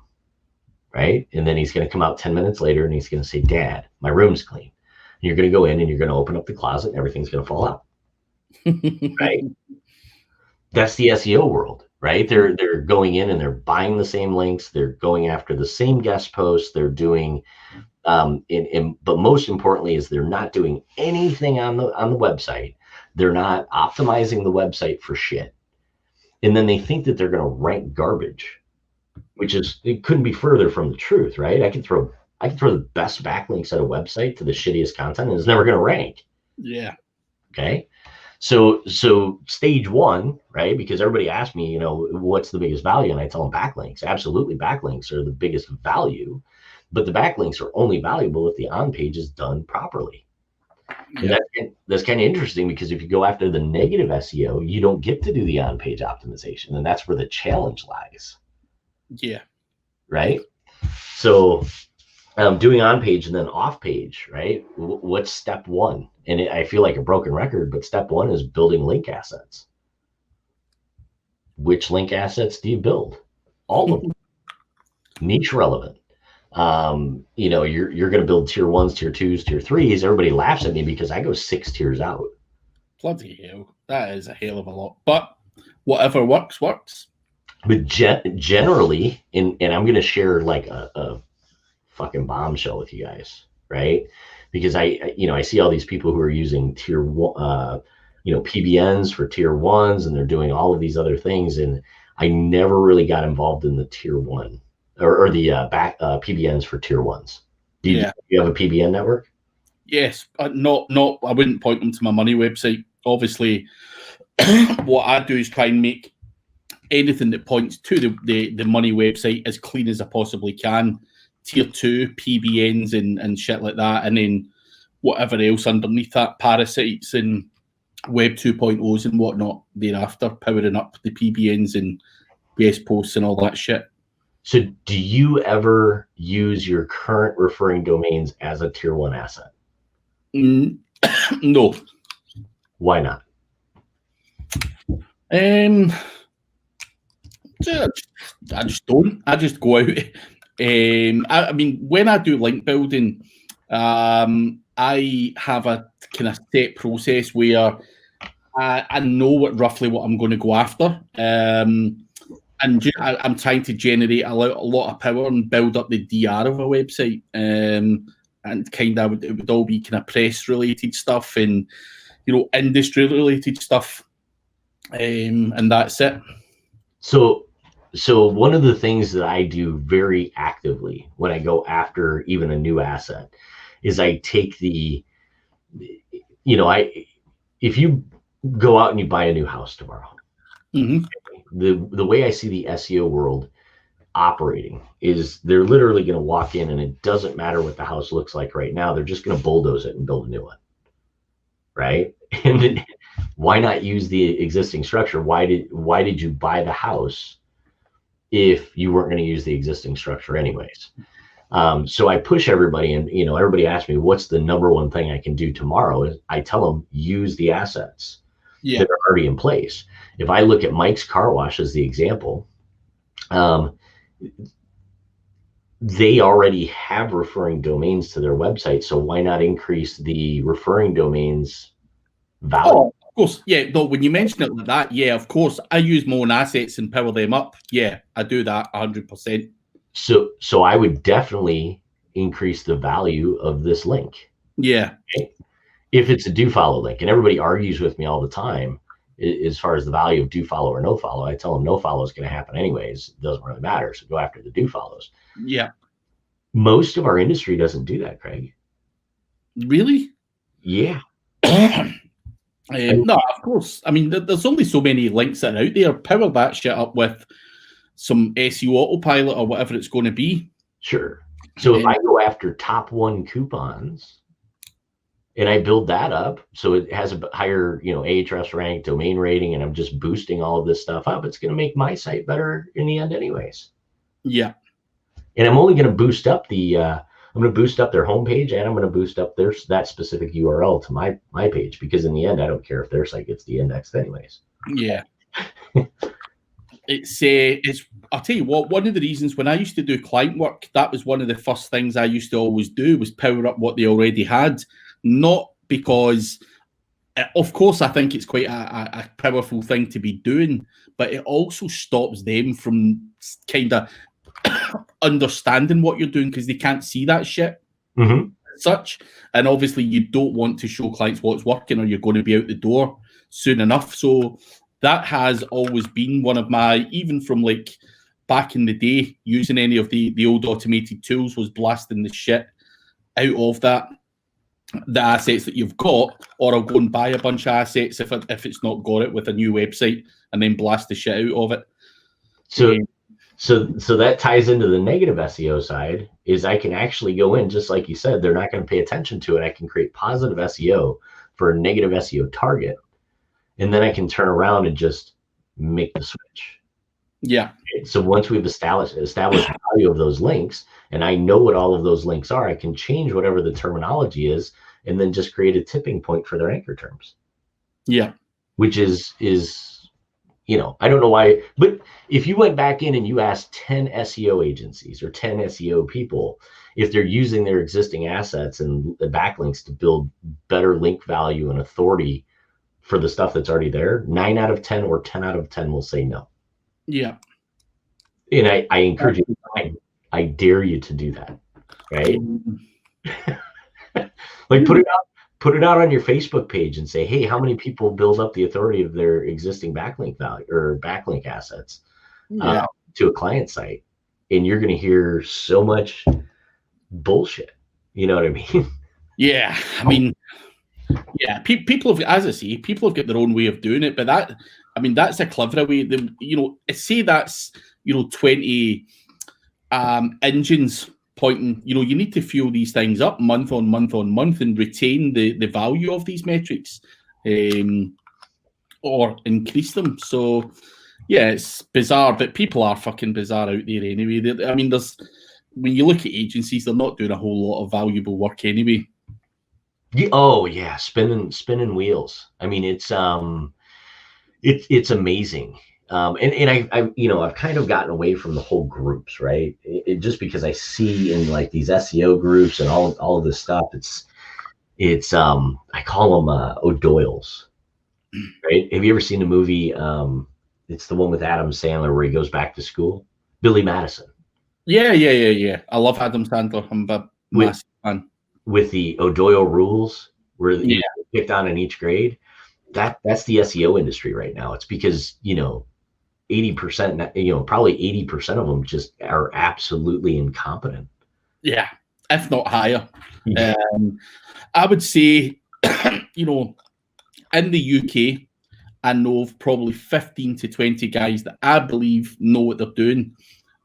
right? And then he's going to come out 10 minutes later and he's going to say, Dad, my room's clean. And you're going to go in and you're going to open up the closet and everything's going to fall out, right? That's the SEO world, right? They're going in and they're buying the same links. They're going after the same guest posts. They're doing, but most importantly is they're not doing anything on the website. They're not optimizing the website for shit. And then they think that they're going to rank garbage, which is, it couldn't be further from the truth, right? I could throw the best backlinks at a website to the shittiest content and it's never going to rank. Yeah. Okay. So stage one, right? Because everybody asks me, what's the biggest value? And I tell them backlinks. Absolutely, backlinks are the biggest value, but the backlinks are only valuable if the on page is done properly. Yeah. And that's kind of interesting because if you go after the negative SEO, you don't get to do the on page optimization, and that's where the challenge lies. Yeah. Right. So doing on page and then off page, right? What's step one? And I feel like a broken record, but step one is building link assets. Which link assets do you build? All of them. Niche relevant. You're going to build tier 1s, tier 2s, tier 3s. Everybody laughs at me because I go 6 tiers out. Bloody hell. That is a hell of a lot. But whatever works. But generally, and I'm going to share like a fucking bombshell with you guys, right? Because I see all these people who are using tier 1, PBNs for tier 1s, and they're doing all of these other things. And I never really got involved in the tier 1 or the PBNs for tier 1s. Do you have a PBN network? Yes, not. I wouldn't point them to my money website. Obviously, what I do is try and make anything that points to the money website as clean as I possibly can. Tier 2 PBNs and shit like that, and then whatever else underneath that, parasites and web 2.0s and whatnot thereafter, powering up the PBNs and guest posts and all that shit. So do you ever use your current referring domains as a tier 1 asset? No. Why not? I just don't. I just go out. I mean, when I do link building, I have a kind of set process where I know roughly what I'm going to go after. And I'm trying to generate a lot of power and build up the DR of a website. And it would all be kind of press related stuff and, industry related stuff. And that's it. So one of the things that I do very actively when I go after even a new asset is I take if you go out and you buy a new house tomorrow, mm-hmm. the way I see the SEO world operating is they're literally going to walk in and it doesn't matter what the house looks like right now. They're just going to bulldoze it and build a new one. Right. And then, why not use the existing structure? Why did you buy the house if you weren't going to use the existing structure anyways? So I push everybody, and everybody asks me, what's the number one thing I can do tomorrow? I tell them, use the assets that are already in place. If I look at Mike's Car Wash as the example, they already have referring domains to their website. So why not increase the referring domains value? Oh, of course. Yeah. No, when you mention it like that, yeah, of course. I use my own assets and power them up. Yeah, I do that 100%. So I would definitely increase the value of this link. Yeah. Okay? If it's a do follow link, and everybody argues with me all the time as far as the value of do follow or no follow, I tell them no follow is going to happen anyways. It doesn't really matter. So go after the do follows. Yeah. Most of our industry doesn't do that, Craig. Really? Yeah. No, of course. I mean, there's only so many links that are out there. Power that shit up with some SEO autopilot or whatever it's going to be. Sure. So if I go after top 1 coupons and I build that up so it has a higher, Ahrefs rank, domain rating, and I'm just boosting all of this stuff up, it's going to make my site better in the end anyways. Yeah. And I'm only going to boost up I'm going to boost up their homepage, and I'm going to boost up that specific URL to my page, because in the end, I don't care if their site gets de-indexed anyways. Yeah. It's I'll tell you what, one of the reasons when I used to do client work, that was one of the first things I used to always do, was power up what they already had. Not because, of course, I think it's quite a powerful thing to be doing, but it also stops them from kind of understanding what you're doing, because they can't see that shit. Such. And obviously you don't want to show clients what's working, or you're going to be out the door soon enough. So that has always been one of my, even from like back in the day, using any of the old automated tools, was blasting the shit out of the assets that you've got, or I'll go and buy a bunch of assets if it's not got it with a new website, and then blast the shit out of it. So that ties into the negative SEO side, is I can actually go in, just like you said, they're not going to pay attention to it. I can create positive SEO for a negative SEO target, and then I can turn around and just make the switch. Yeah. So once we've established value of those links, and I know what all of those links are, I can change whatever the terminology is, and then just create a tipping point for their anchor terms. Yeah. Which is I don't know why, but if you went back in and you asked 10 SEO agencies or 10 SEO people if they're using their existing assets and the backlinks to build better link value and authority for the stuff that's already there, 9 out of 10 or 10 out of 10 will say no. Yeah. And I encourage you, I dare you to do that, right? Like put it out on your Facebook page and say, hey, how many people build up the authority of their existing backlink value or backlink assets to a client site? And you're going to hear so much bullshit. You know what I mean? Yeah. I mean, yeah, people have, as I say, people have got their own way of doing it, but that's a cleverer way. Say that's, 20 engines pointing, you need to fuel these things up month on month on month and retain the value of these metrics, or increase them. So yeah, it's bizarre, but people are fucking bizarre out there anyway. When you look at agencies, they're not doing a whole lot of valuable work anyway. Oh yeah, spinning wheels. I mean, it's amazing. And I've kind of gotten away from the whole groups, right? Just because I see in like these SEO groups and all of this stuff, it's I call them O'Doyle's, right? Have you ever seen the movie? It's the one with Adam Sandler where he goes back to school. Billy Madison. Yeah. I love Adam Sandler. I'm a massive fan. With the O'Doyle rules, where you picked on in each grade, that's the SEO industry right now. It's because 80%, probably 80% of them just are absolutely incompetent. Yeah, if not higher. I would say, in the UK, I know of probably 15 to 20 guys that I believe know what they're doing.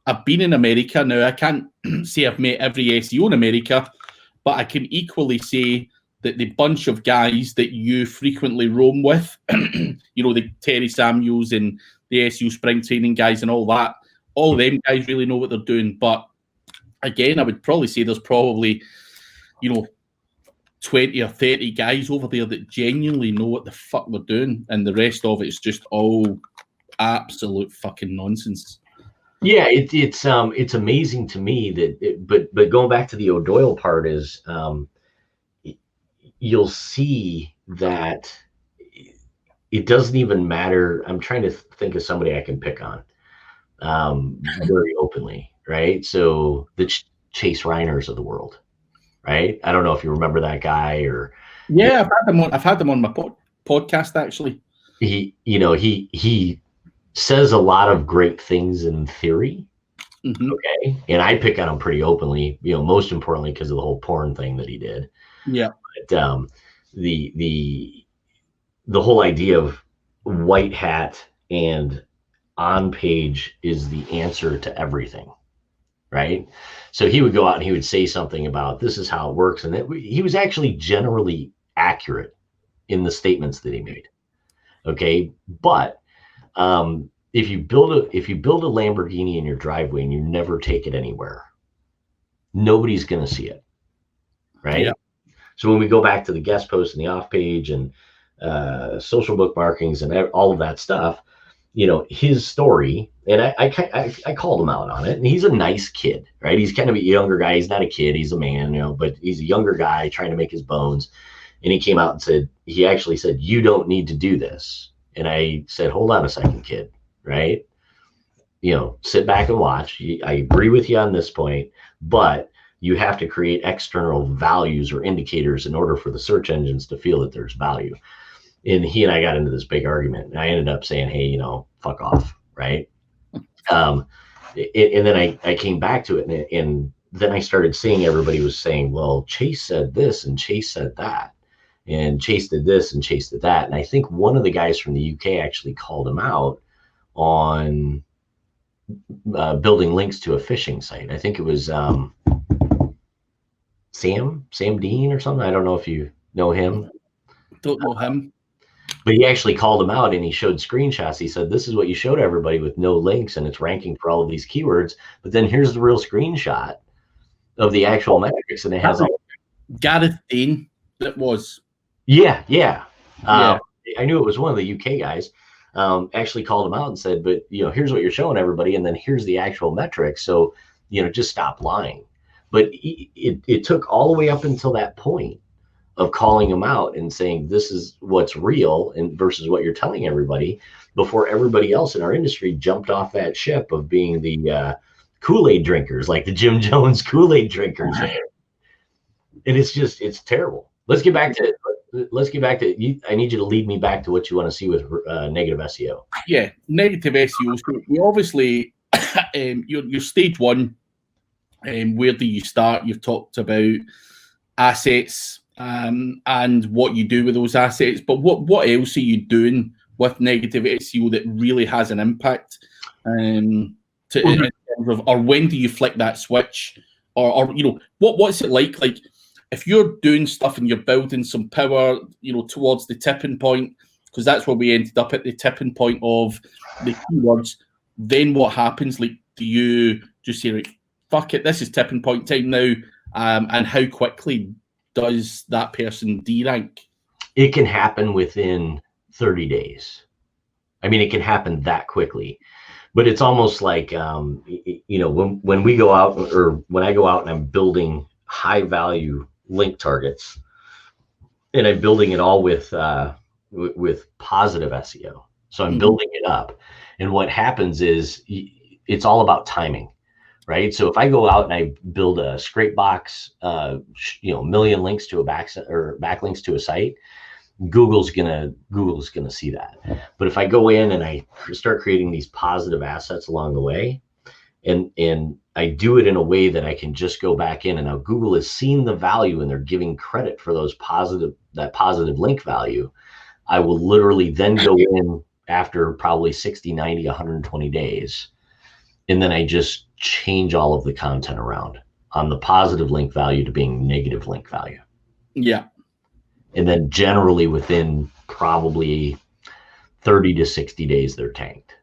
I've been in America. Now, I can't say I've met every SEO in America, but I can equally say that the bunch of guys that you frequently roam with, the Terry Samuels and the SEO spring training guys and all that, all of them guys really know what they're doing. But again, I would probably say there's probably, 20 or 30 guys over there that genuinely know what the fuck they're doing, and the rest of it's just all absolute fucking nonsense. Yeah, it's amazing to me that, but going back to the O'Doyle part is, you'll see that it doesn't even matter. I'm trying to think of somebody I can pick on very openly, right? So the Chase Reiners of the world, right? I don't know if you remember that guy or. Yeah, I've had them on my podcast actually. He says a lot of great things in theory. Mm-hmm. Okay. And I pick on him pretty openly, most importantly, because of the whole porn thing that he did. Yeah. But the whole idea of white hat and on page is the answer to everything. Right. So he would go out and he would say something about this is how it works. And he was actually generally accurate in the statements that he made. Okay. But if you build a Lamborghini in your driveway and you never take it anywhere, nobody's going to see it, right? Yeah. So when we go back to the guest post and the off page and social bookmarkings and all of that stuff, you know, his story, and I called him out on it, and he's a nice kid, right? He's kind of a younger guy. He's not a kid, he's a man, you know, but he's a younger guy trying to make his bones. And he came out and said, he actually said, you don't need to do this. And I said, hold on a second, kid, right? You know, sit back and watch. I agree with you on this point, but you have to create external values or indicators in order for the search engines to feel that there's value. And he and I got into this big argument, and I ended up saying, hey, you know, fuck off, right? And then I came back to it, and then I started seeing everybody was saying, well, Chase said this and Chase said that, and Chase did this and Chase did that. And I think one of the guys from the UK actually called him out on building links to a phishing site. I think it was Sam Dean or something. I don't know if you know him. Don't know him. But he actually called him out, and he showed screenshots. He said, this is what you showed everybody with no links, and it's ranking for all of these keywords. But then here's the real screenshot of the actual metrics, and it has all. Gareth Dane, that was. Yeah. I knew it was one of the UK guys. Actually called him out and said, but, you know, here's what you're showing everybody, and then here's the actual metrics. So, you know, just stop lying. But it took all the way up until that point of calling him out and saying, this is what's real and versus what you're telling everybody, before everybody else in our industry jumped off that ship of being the Kool-Aid drinkers, like the Jim Jones Kool-Aid drinkers. And it's terrible. Let's get back to you. I need you to lead me back to what you want to see with negative SEO. Yeah, negative SEO. So we obviously, your stage one, where do you start? You've talked about assets and what you do with those assets, but what else are you doing with negative SEO that really has an impact? In terms of, or when do you flick that switch, or you know, what's it like? Like, if you're doing stuff and you're building some power, you know, towards the tipping point, because that's where we ended up at, the tipping point of the keywords, then what happens? Like, do you just say, like, fuck it, this is tipping point time now, and how quickly does that person derank? It can happen within 30 days. I mean, it can happen that quickly, but it's almost like, you know, when we go out, or when I go out and I'm building high value link targets, and I'm building it all with positive SEO. So I'm building it up. And what happens is it's all about timing. Right. So if I go out and I build a scrape box, you know, million links to a backlinks to a site, Google's gonna see that. But if I go in and I start creating these positive assets along the way, and I do it in a way that I can just go back in, and now Google has seen the value and they're giving credit for that positive link value, I will literally then go in after probably 60, 90, 120 days. And then I just change all of the content around on the positive link value to being negative link value. Yeah. And then generally within probably 30 to 60 days, they're tanked.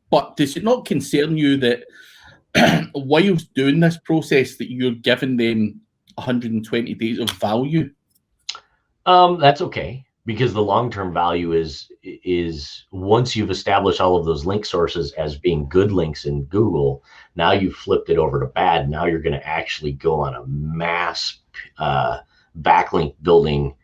But does it not concern you that whilst doing this process that you're giving them 120 days of value? That's okay, because the long-term value is once you've established all of those link sources as being good links in Google, now you've flipped it over to bad. Now you're going to actually go on a mass backlink building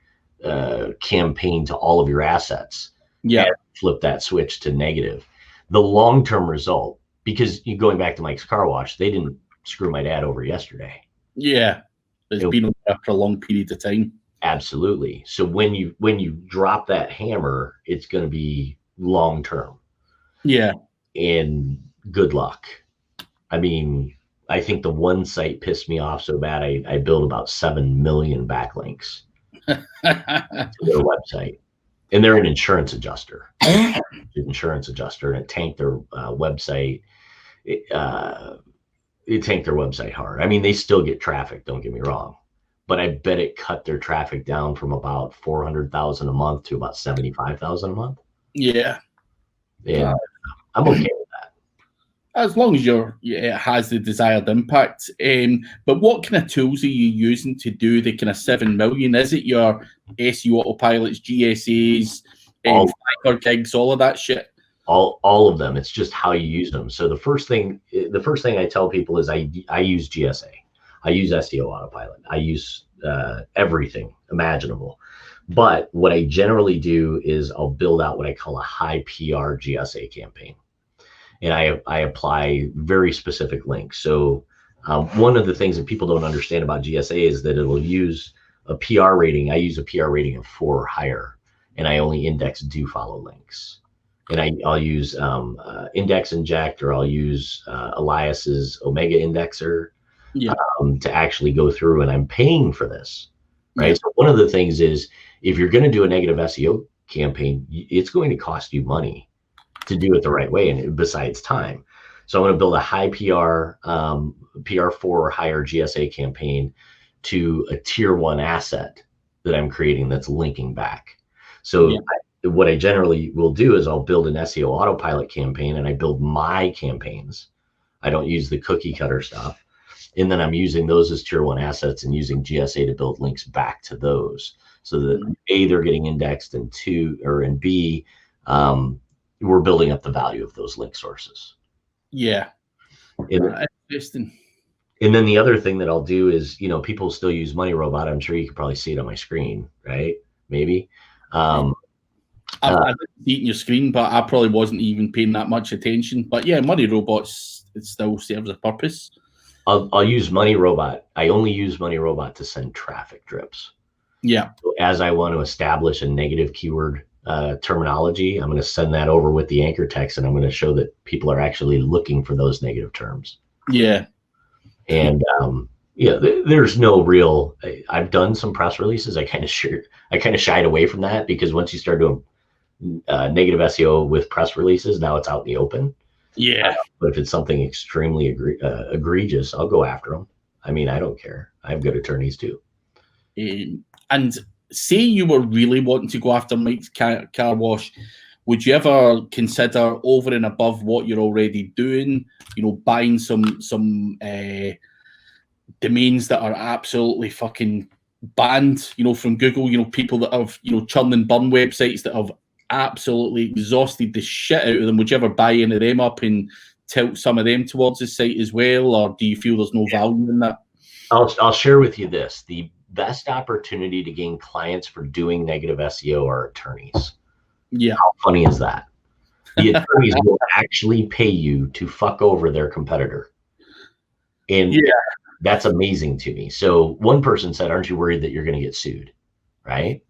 campaign to all of your assets. Yeah. And flip that switch to negative. The long-term result, because going back to Mike's Car Wash, they didn't screw my dad over yesterday. Yeah. It's been over after a long period of time. Absolutely. So when you drop that hammer, it's going to be long term. Yeah. And good luck. I mean, I think the one site pissed me off so bad, I built about 7 million backlinks to their website. And they're an insurance adjuster. And it tanked their website. It tanked their website hard. I mean, they still get traffic, don't get me wrong. But I bet it cut their traffic down from about 400,000 a month to about 75,000 a month. Yeah. Yeah. I'm okay with that. As long as it has the desired impact. But what kind of tools are you using to do the kind of 7 million? Is it your SEO autopilots, GSAs, Fiverr gigs, all of that shit? All of them. It's just how you use them. So the first thing I tell people is I use GSA. I use SEO autopilot. I use everything imaginable. But what I generally do is I'll build out what I call a high PR GSA campaign. And I apply very specific links. So one of the things that people don't understand about GSA is that it'll use a PR rating. I use a PR rating of 4 or higher, and I only index do follow links. And I'll use index inject, or I'll use Elias's Omega indexer to actually go through, and I'm paying for this, right? Yeah. So one of the things is, if you're going to do a negative SEO campaign, it's going to cost you money to do it the right way, and besides time. So I'm going to build a high PR4 or higher GSA campaign to a tier 1 asset that I'm creating that's linking back. So what I generally will do is I'll build an SEO autopilot campaign, and I build my campaigns. I don't use the cookie cutter stuff. And then I'm using those as tier 1 assets and using GSA to build links back to those, so that A, they're getting indexed, and B, we're building up the value of those link sources. Yeah. Interesting. And then the other thing that I'll do is, people still use Money Robot. I'm sure you can probably see it on my screen, right? Maybe. I didn't see it on your screen, but I probably wasn't even paying that much attention. But yeah, Money Robots, it still serves a purpose. I'll use Money Robot. I only use Money Robot to send traffic drips. Yeah. So as I want to establish a negative keyword terminology, I'm going to send that over with the anchor text, and I'm going to show that people are actually looking for those negative terms. Yeah. And there's no real. I've done some press releases. I kind of shied away from that, because once you start doing negative SEO with press releases, now it's out in the open. Yeah. But if it's something extremely egregious, I'll go after them. I mean, I don't care. I have good attorneys too. And say you were really wanting to go after Mike's car wash, would you ever consider, over and above what you're already doing, buying some domains that are absolutely fucking banned, from Google, people that have, churn and burn websites that have absolutely exhausted the shit out of them? Would you ever buy any of them up and tilt some of them towards the site as well, or do you feel there's no value in that? I'll share with you this. The best opportunity to gain clients for doing negative SEO are attorneys. Yeah. How funny is that? The attorneys will actually pay you to fuck over their competitor. And that's amazing to me. So one person said, "Aren't you worried that you're going to get sued?" Right?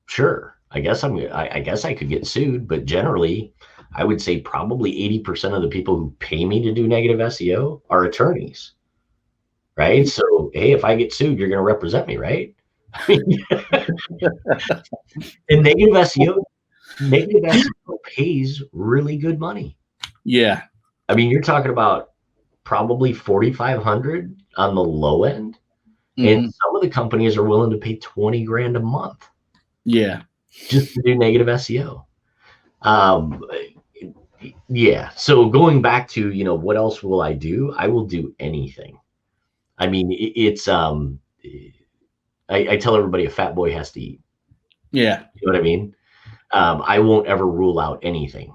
Sure. I guess I could get sued, but generally I would say probably 80% of the people who pay me to do negative SEO are attorneys. Right? So, hey, if I get sued, you're going to represent me, right? And negative SEO pays really good money. Yeah. I mean, you're talking about probably $4,500 on the low end. And some of the companies are willing to pay $20,000 a month. Yeah. Just to do negative SEO. So going back to, what else will I do? I will do anything. I mean, it's I tell everybody a fat boy has to eat. Yeah. You know what I mean? I won't ever rule out anything.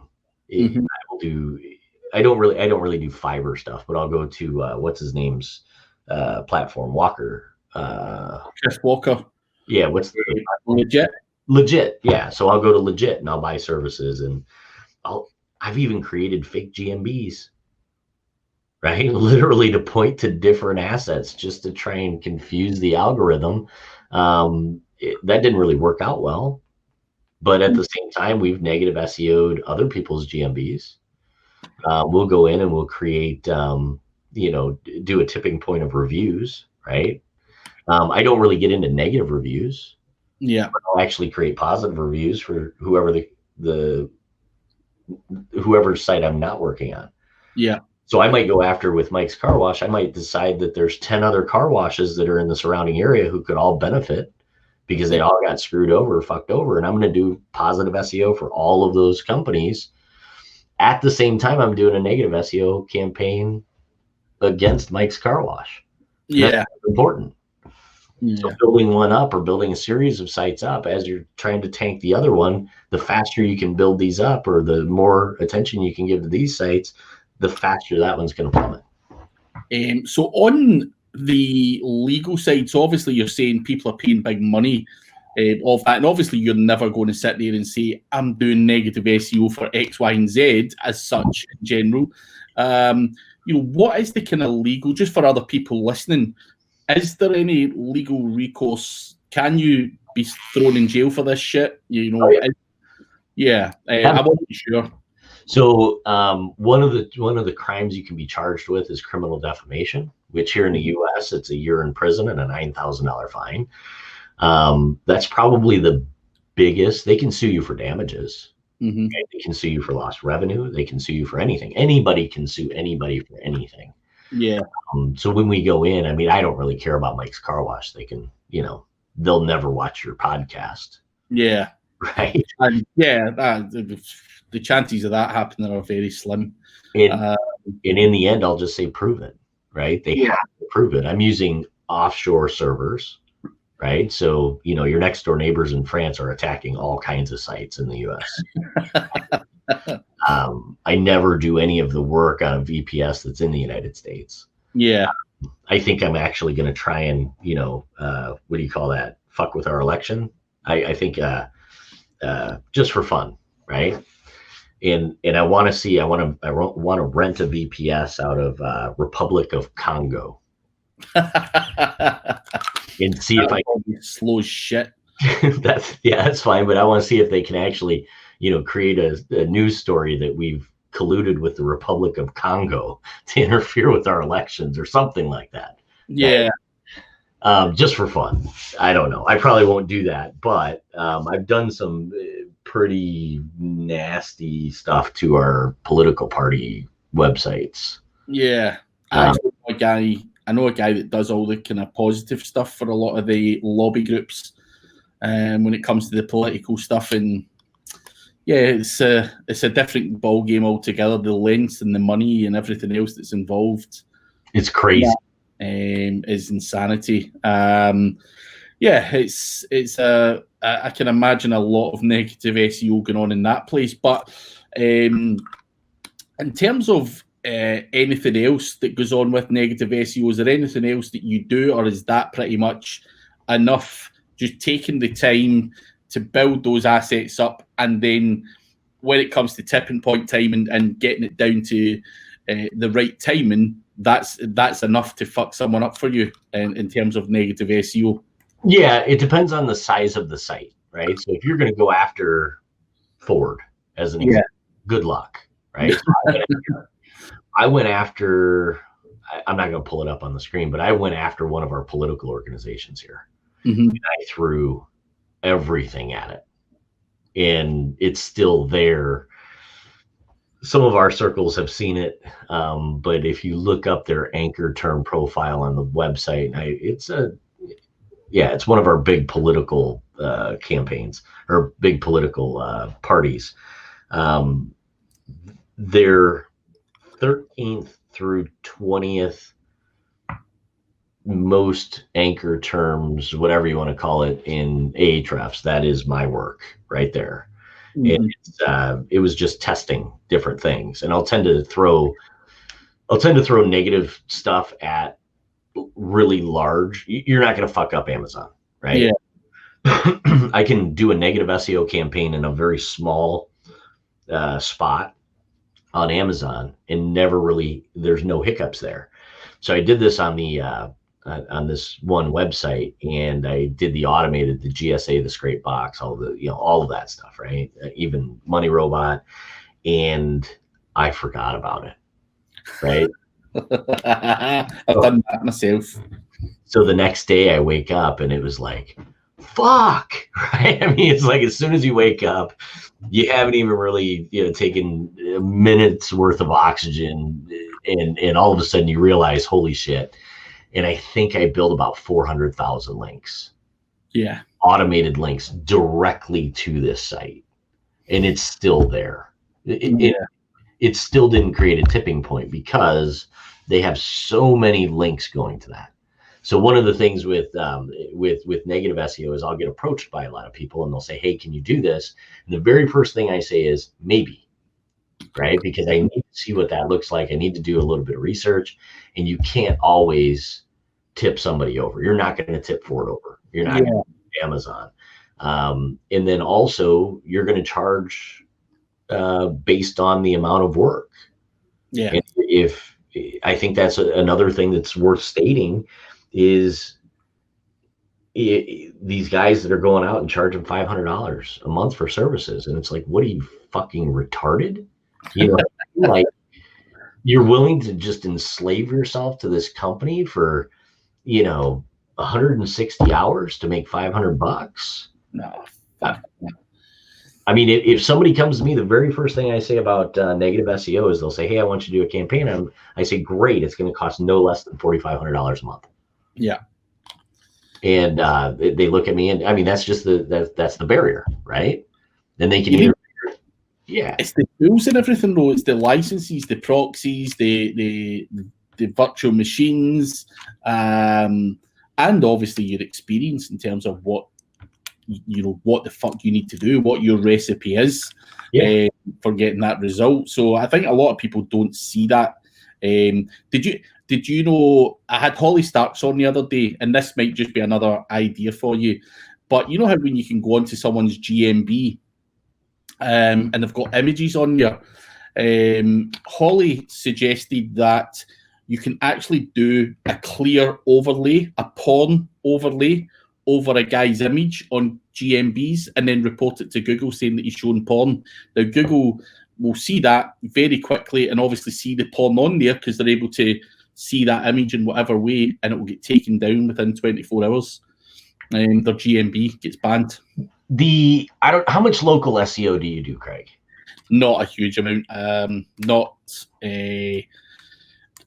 I don't really do Fiverr stuff, but I'll go to what's his name's platform, Walker. Chris Walker. Yeah, what's the Legit? Legit, yeah. So I'll go to Legit and I'll buy services, and I've even created fake GMBs. Right? Literally to point to different assets just to try and confuse the algorithm. That didn't really work out well. But at the same time, we've negative SEO'd other people's GMBs. We'll go in and we'll create, do a tipping point of reviews, right? I don't really get into negative reviews. Yeah. But I'll actually create positive reviews for whoever's site I'm not working on. Yeah. So I might go after, with Mike's Car Wash, I might decide that there's 10 other car washes that are in the surrounding area who could all benefit because they all got screwed over, fucked over. And I'm going to do positive SEO for all of those companies. at the same time, I'm doing a negative SEO campaign against Mike's Car Wash. Yeah. That's important. Yeah. So building one up or building a series of sites up as you're trying to tank the other one, the faster you can build these up or the more attention you can give to these sites, the faster that one's going to plummet. So on the legal side, so obviously you're saying people are paying big money of that, and obviously you're never going to sit there and say, I'm doing negative SEO for X, Y, and Z as such in general. What is the kind of legal, just for other people listening, is there any legal recourse? Can you be thrown in jail for this shit? I wasn't sure. So one of the crimes you can be charged with is criminal defamation, which here in the U.S. it's a year in prison and a $9,000 fine. That's probably the biggest. They can sue you for damages. Mm-hmm. Okay? They can sue you for lost revenue. They can sue you for anything. Anybody can sue anybody for anything. Yeah. So when we go in, I mean, I don't really care about Mike's Car Wash. They can, they'll never watch your podcast. Yeah. Right. And the chances of that happening are very slim. And in the end, I'll just say, prove it. Right. They have to prove it. I'm using offshore servers. Right. So, your next door neighbors in France are attacking all kinds of sites in the US. I never do any of the work on a VPS that's in the United States. Yeah. I think I'm actually going to try and, what do you call that? Fuck with our election. I think just for fun. Right. And I want to rent a VPS out of Republic of Congo. And see if I can slow shit. that's fine. But I want to see if they can actually, create a news story that we've colluded with the Republic of Congo to interfere with our elections or something like that. Yeah. Just for fun. I don't know. I probably won't do that, but I've done some pretty nasty stuff to our political party websites. Yeah. I know a guy that does all the kind of positive stuff for a lot of the lobby groups when it comes to the political stuff. And yeah, it's a different ball game altogether. The lengths and the money and everything else that's involved. It's crazy. Is insanity. I can imagine a lot of negative SEO going on in that place. But in terms of anything else that goes on with negative SEO, is there anything else that you do, or is that pretty much enough? Just taking the time to build those assets up, and then when it comes to tipping point time and getting it down to the right timing, that's enough to fuck someone up for you in terms of negative SEO. Yeah, it depends on the size of the site, right? So if you're going to go after Ford as an example, good luck, right? I went after, I'm not going to pull it up on the screen, but I went after one of our political organizations here. Mm-hmm. And I threw everything at it, and it's still there. Some of our circles have seen it, but if you look up their anchor term profile on the website, it's one of our big political campaigns or big political parties. They're 13th through 20th most anchor terms, whatever you want to call it, in Ahrefs. That is my work right there. Mm-hmm. And it was just testing different things. And I'll tend to throw negative stuff at really large. You're not going to fuck up Amazon, right? Yeah. I can do a negative SEO campaign in a very small spot on Amazon and there's no hiccups there. So I did this on the on this one website, and I did the automated, the GSA, the scrape box, all of that stuff, right? Even Money Robot, and I forgot about it, right? I've done that myself. So the next day I wake up and it was like, fuck, right? I mean, it's like as soon as you wake up, you haven't even really taken a minute's worth of oxygen, and all of a sudden you realize, holy shit. And I think I built about 400,000 links. Yeah. Automated links directly to this site. And it's still there. it still didn't create a tipping point because they have so many links going to that. So one of the things with negative SEO is I'll get approached by a lot of people and they'll say, hey, can you do this? And the very first thing I say is maybe, right? Because I need to see what that looks like. I need to do a little bit of research, and you can't always tip somebody over. You're not going to tip Ford over. You're not going to tip Amazon. And then also you're going to charge based on the amount of work. Yeah. And if I think that's another thing that's worth stating is these guys that are going out and charging $500 a month for services. And it's like, what are you, fucking retarded? You know, like you're willing to just enslave yourself to this company for, 160 hours to make $500? No. I mean, if somebody comes to me, the very first thing I say about negative SEO is they'll say, hey, I want you to do a campaign. I say, great. It's going to cost no less than $4,500 a month. Yeah. And they look at me, and I mean, that's just that's the barrier, right? Then they can it's the tools and everything, though. It's the licenses, the proxies, the virtual machines, and obviously your experience in terms of what the fuck you need to do, what your recipe is for getting that result. So I think a lot of people don't see that. Did you know I had Holly Starks on the other day, and this might just be another idea for you, but you know how when you can go onto someone's GMB and they've got images on there, Holly suggested that you can actually do a clear overlay, a porn overlay over a guy's image on GMBs and then report it to Google saying that he's showing porn. Now, Google will see that very quickly and obviously see the porn on there because they're able to see that image in whatever way, and it will get taken down within 24 hours. Their GMB gets banned. How much local SEO do you do, Craig? Not a huge amount.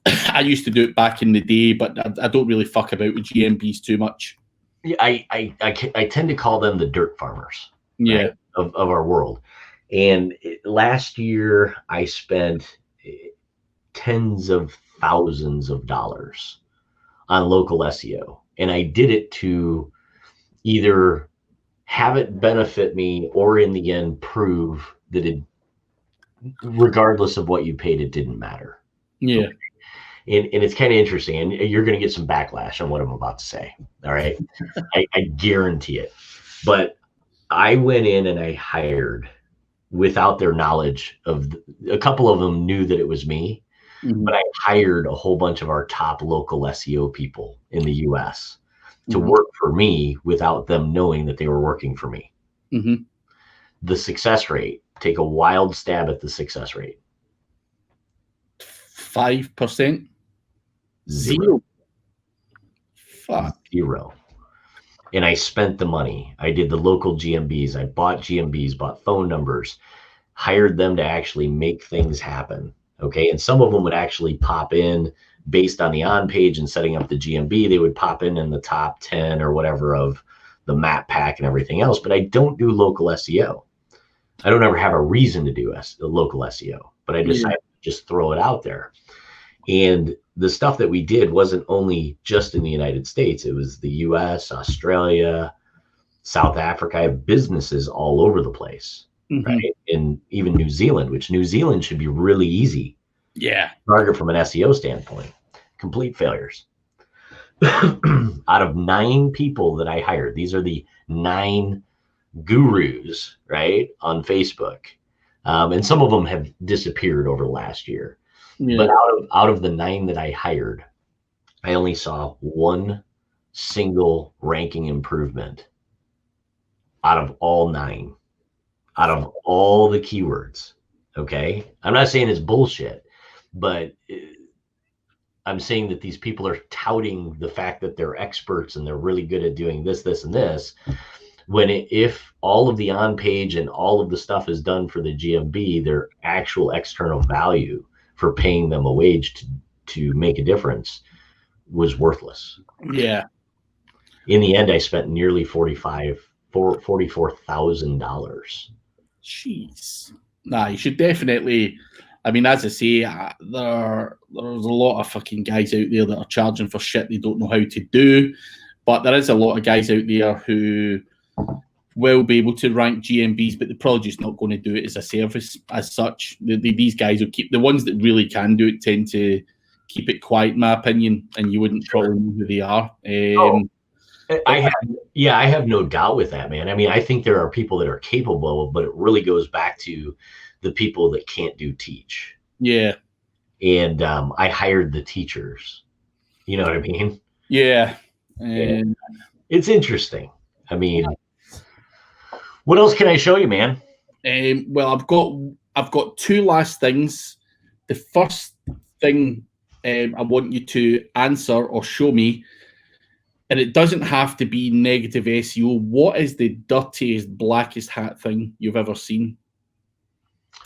I used to do it back in the day, but I don't really fuck about with GMBs too much. Yeah, I tend to call them the dirt farmers, right, of our world. And last year I spent tens of thousands of dollars on local SEO, and I did it to either have it benefit me or in the end prove that it, regardless of what you paid, it didn't matter. Yeah. And it's kind of interesting, and you're going to get some backlash on what I'm about to say. All right. I guarantee it. But I went in and I hired without their knowledge a couple of them knew that it was me, but I hired a whole bunch of our top local SEO people in the US to work for me without them knowing that they were working for me. The success rate, take a wild stab at the success rate. 5%. Zero. Fuck. Zero. And I spent the money. I did the local GMBs. I bought GMBs, bought phone numbers, hired them to actually make things happen. Okay. And some of them would actually pop in based on the on page and setting up the GMB. They would pop in the top 10 or whatever of the map pack and everything else. But I don't do local SEO. I don't ever have a reason to do local SEO, but I decided to just throw it out there. And the stuff that we did wasn't only just in the United States. It was the US, Australia, South Africa. I have businesses all over the place, right? And even New Zealand, which New Zealand should be really easy. Yeah. Target from an SEO standpoint. Complete failures. Out of 9 people that I hired, these are the 9 gurus, right, on Facebook. And some of them have disappeared over the last year. But out of the 9 that I hired, I only saw one single ranking improvement out of all 9, out of all the keywords. Okay. I'm not saying it's bullshit, but I'm saying that these people are touting the fact that they're experts and they're really good at doing this, this, and this. If all of the on page and all of the stuff is done for the GMB, their actual external value for paying them a wage to make a difference was worthless. Yeah. In the end, I spent nearly $44,000. Jeez. Nah, you should definitely I mean, as I say, there's a lot of fucking guys out there that are charging for shit they don't know how to do, but there is a lot of guys out there who will be able to rank GMBs, but they're probably just not going to do it as a service as such. These guys will keep, the ones that really can do it tend to keep it quiet, in my opinion, and you wouldn't probably know who they are. I have no doubt with that, man. I mean, I think there are people that are capable, but it really goes back to the people that can't teach. Yeah. And I hired the teachers. You know what I mean? Yeah. It's interesting. I mean, what else can I show you, man? Well, I've got two last things. The first thing I want you to answer or show me, and it doesn't have to be negative SEO. What is the dirtiest, blackest hat thing you've ever seen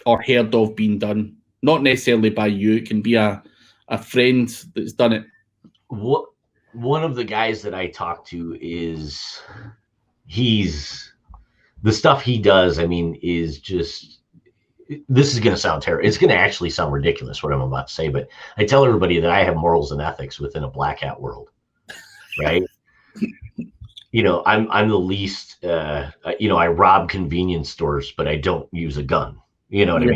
or heard of being done? Not necessarily by you. It can be a friend that's done it. One of the guys that I talk to is the stuff he does, I mean, is just, this is going to sound terrible. It's going to actually sound ridiculous what I'm about to say, but I tell everybody that I have morals and ethics within a black hat world, right? You know, I'm the least, you know, I rob convenience stores, but I don't use a gun. You know what I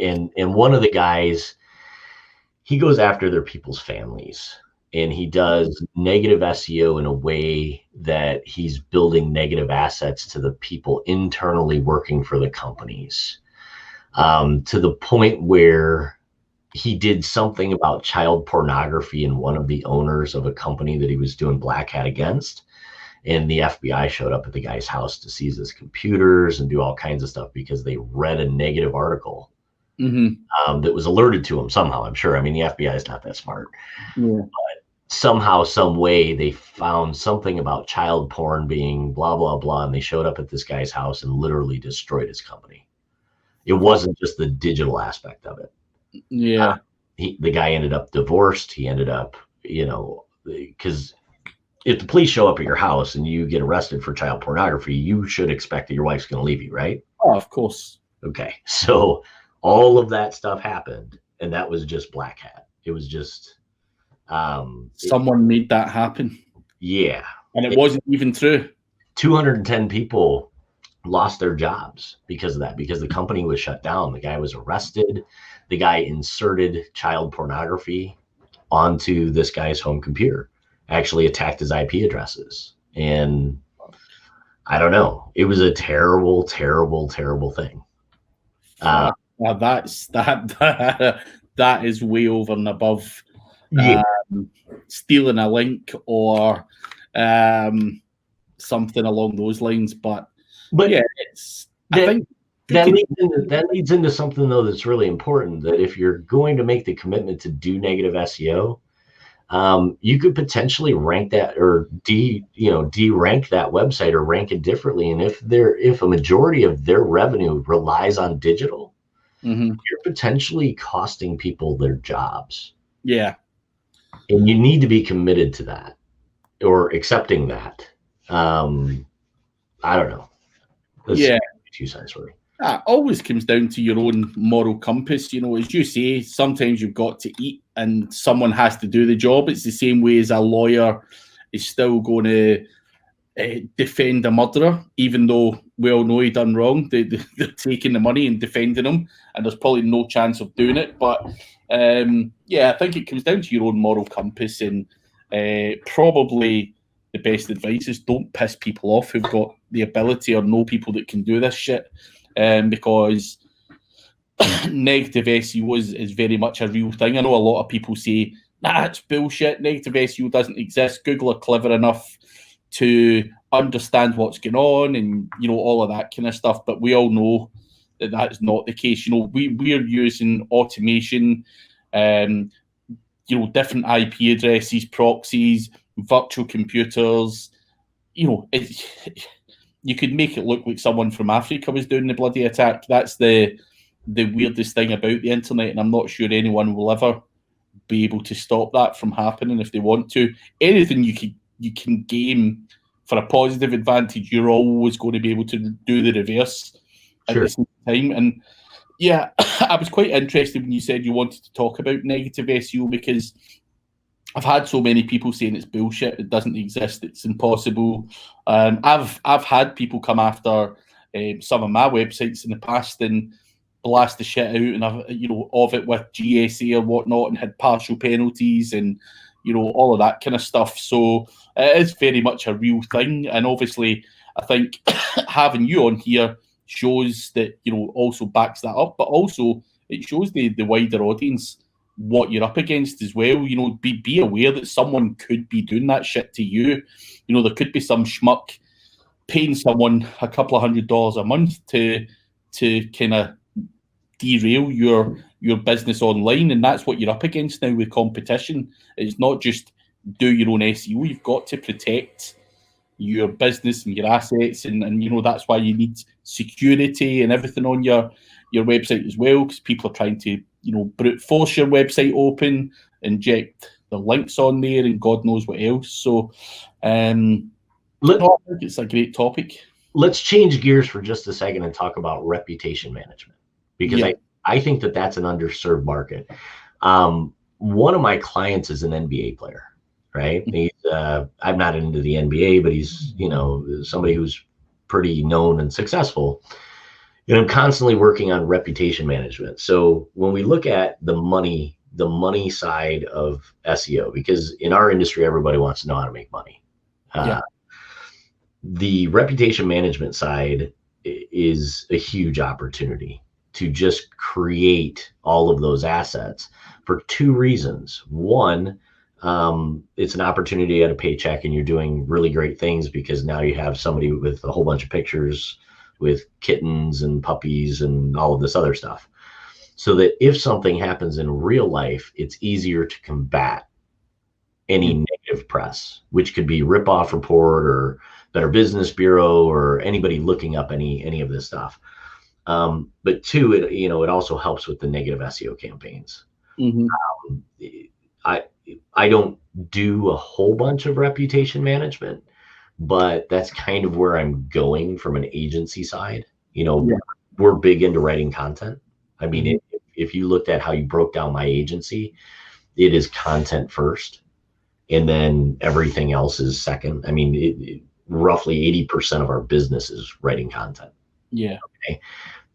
mean? And one of the guys, he goes after their people's families. And he does negative SEO in a way that he's building negative assets to the people internally working for the companies, to the point where he did something about child pornography in one of the owners of a company that he was doing black hat against. And the FBI showed up at the guy's house to seize his computers and do all kinds of stuff because they read a negative article that was alerted to him somehow, I'm sure. I mean, the FBI is not that smart. Yeah. But somehow, some way, they found something about child porn being blah, blah, blah, and they showed up at this guy's house and literally destroyed his company. It wasn't just the digital aspect of it. Yeah. The guy ended up divorced. He ended up, you know, because if the police show up at your house and you get arrested for child pornography, you should expect that your wife's going to leave you, right? Oh, of course. Okay. So all of that stuff happened, and that was just black hat. It was just... someone made that happen. Yeah. And it wasn't even true. 210 people lost their jobs because of that, because the company was shut down. The guy was arrested. The guy inserted child pornography onto this guy's home computer, actually attacked his IP addresses. And I don't know. It was a terrible, terrible, terrible thing. That is way over and above yeah. Stealing a link or something along those lines. But yeah, that leads into something though that's really important, that if you're going to make the commitment to do negative SEO, you could potentially rank that or de-rank that website or rank it differently. And if a majority of their revenue relies on digital, you're potentially costing people their jobs. Yeah. And you need to be committed to that or accepting that. I don't know. That's 2 cents for me. It always comes down to your own moral compass. You know, as you say, sometimes you've got to eat and someone has to do the job. It's the same way as a lawyer is still going to defend a murderer, even though we all know he done wrong. They're taking the money and defending him, and there's probably no chance of doing it. But I think it comes down to your own moral compass, and probably the best advice is don't piss people off who've got the ability or know people that can do this shit, because negative SEO is very much a real thing. I know a lot of people say, nah, it's bullshit, negative SEO doesn't exist. Google are clever enough to understand what's going on and, you know, all of that kind of stuff. But we all know that that's not the case. You know, we're using automation, you know, different IP addresses, proxies, virtual computers. You know, you could make it look like someone from Africa was doing the bloody attack. That's the weirdest thing about the internet, and I'm not sure anyone will ever be able to stop that from happening if they want to. Anything you can game for a positive advantage, you're always going to be able to do the reverse at the same time. And Yeah, I was quite interested when you said you wanted to talk about negative SEO, because I've had so many people saying it's bullshit, it doesn't exist, it's impossible. I've had people come after some of my websites in the past and blast the shit out, and of it with GSA or whatnot, and had partial penalties and all of that kind of stuff. So it is very much a real thing, and obviously I think having you on here shows that also backs that up, but also it shows the wider audience what you're up against as well. Be aware that someone could be doing that shit to you. There could be some schmuck paying someone a couple of $100 a month to kind of derail your business online, and that's what you're up against now with competition. It's not just do your own SEO, you've got to protect your business and your assets, and that's why you need security and everything on your website as well, because people are trying to brute force your website open, inject the links on there, and God knows what else. So I think it's a great topic. Let's change gears for just a second and talk about reputation management, because I think that that's an underserved market. One of my clients is an NBA player, right? He's I'm not into the NBA, but he's somebody who's pretty known and successful. And I'm constantly working on reputation management. So when we look at the money side of SEO, because in our industry, everybody wants to know how to make money. The reputation management side is a huge opportunity to just create all of those assets for two reasons. One, it's an opportunity at a paycheck, and you're doing really great things because now you have somebody with a whole bunch of pictures with kittens and puppies and all of this other stuff, so that if something happens in real life, it's easier to combat any negative press, which could be Rip-Off Report or Better Business Bureau or anybody looking up any of this stuff. But two, it also helps with the negative SEO campaigns. I don't do a whole bunch of reputation management, but that's kind of where I'm going from an agency side. We're big into writing content. I mean, if you looked at how you broke down my agency, it is content first, and then everything else is second. I mean, roughly 80% of our business is writing content. Yeah. Okay.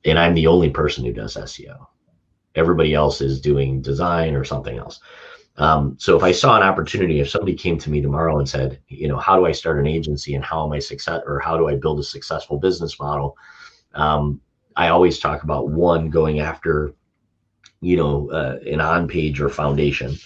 And I'm the only person who does SEO. Everybody else is doing design or something else. So if I saw an opportunity, if somebody came to me tomorrow and said, how do I start an agency and how do I build a successful business model? I always talk about one, going after, an on-page or foundation.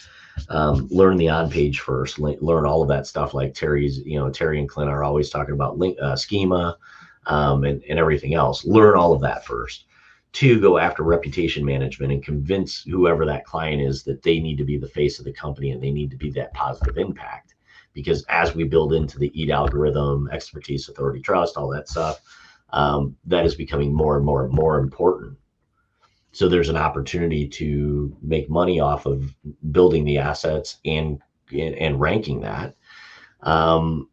Learn the on-page first, learn all of that stuff. Like Terry and Clint are always talking about schema, and everything else. Learn all of that first. Two, go after reputation management and convince whoever that client is that they need to be the face of the company and they need to be that positive impact. Because as we build into the EAT algorithm, expertise, authority, trust, all that stuff, that is becoming more and more and more important. So there's an opportunity to make money off of building the assets and ranking that. And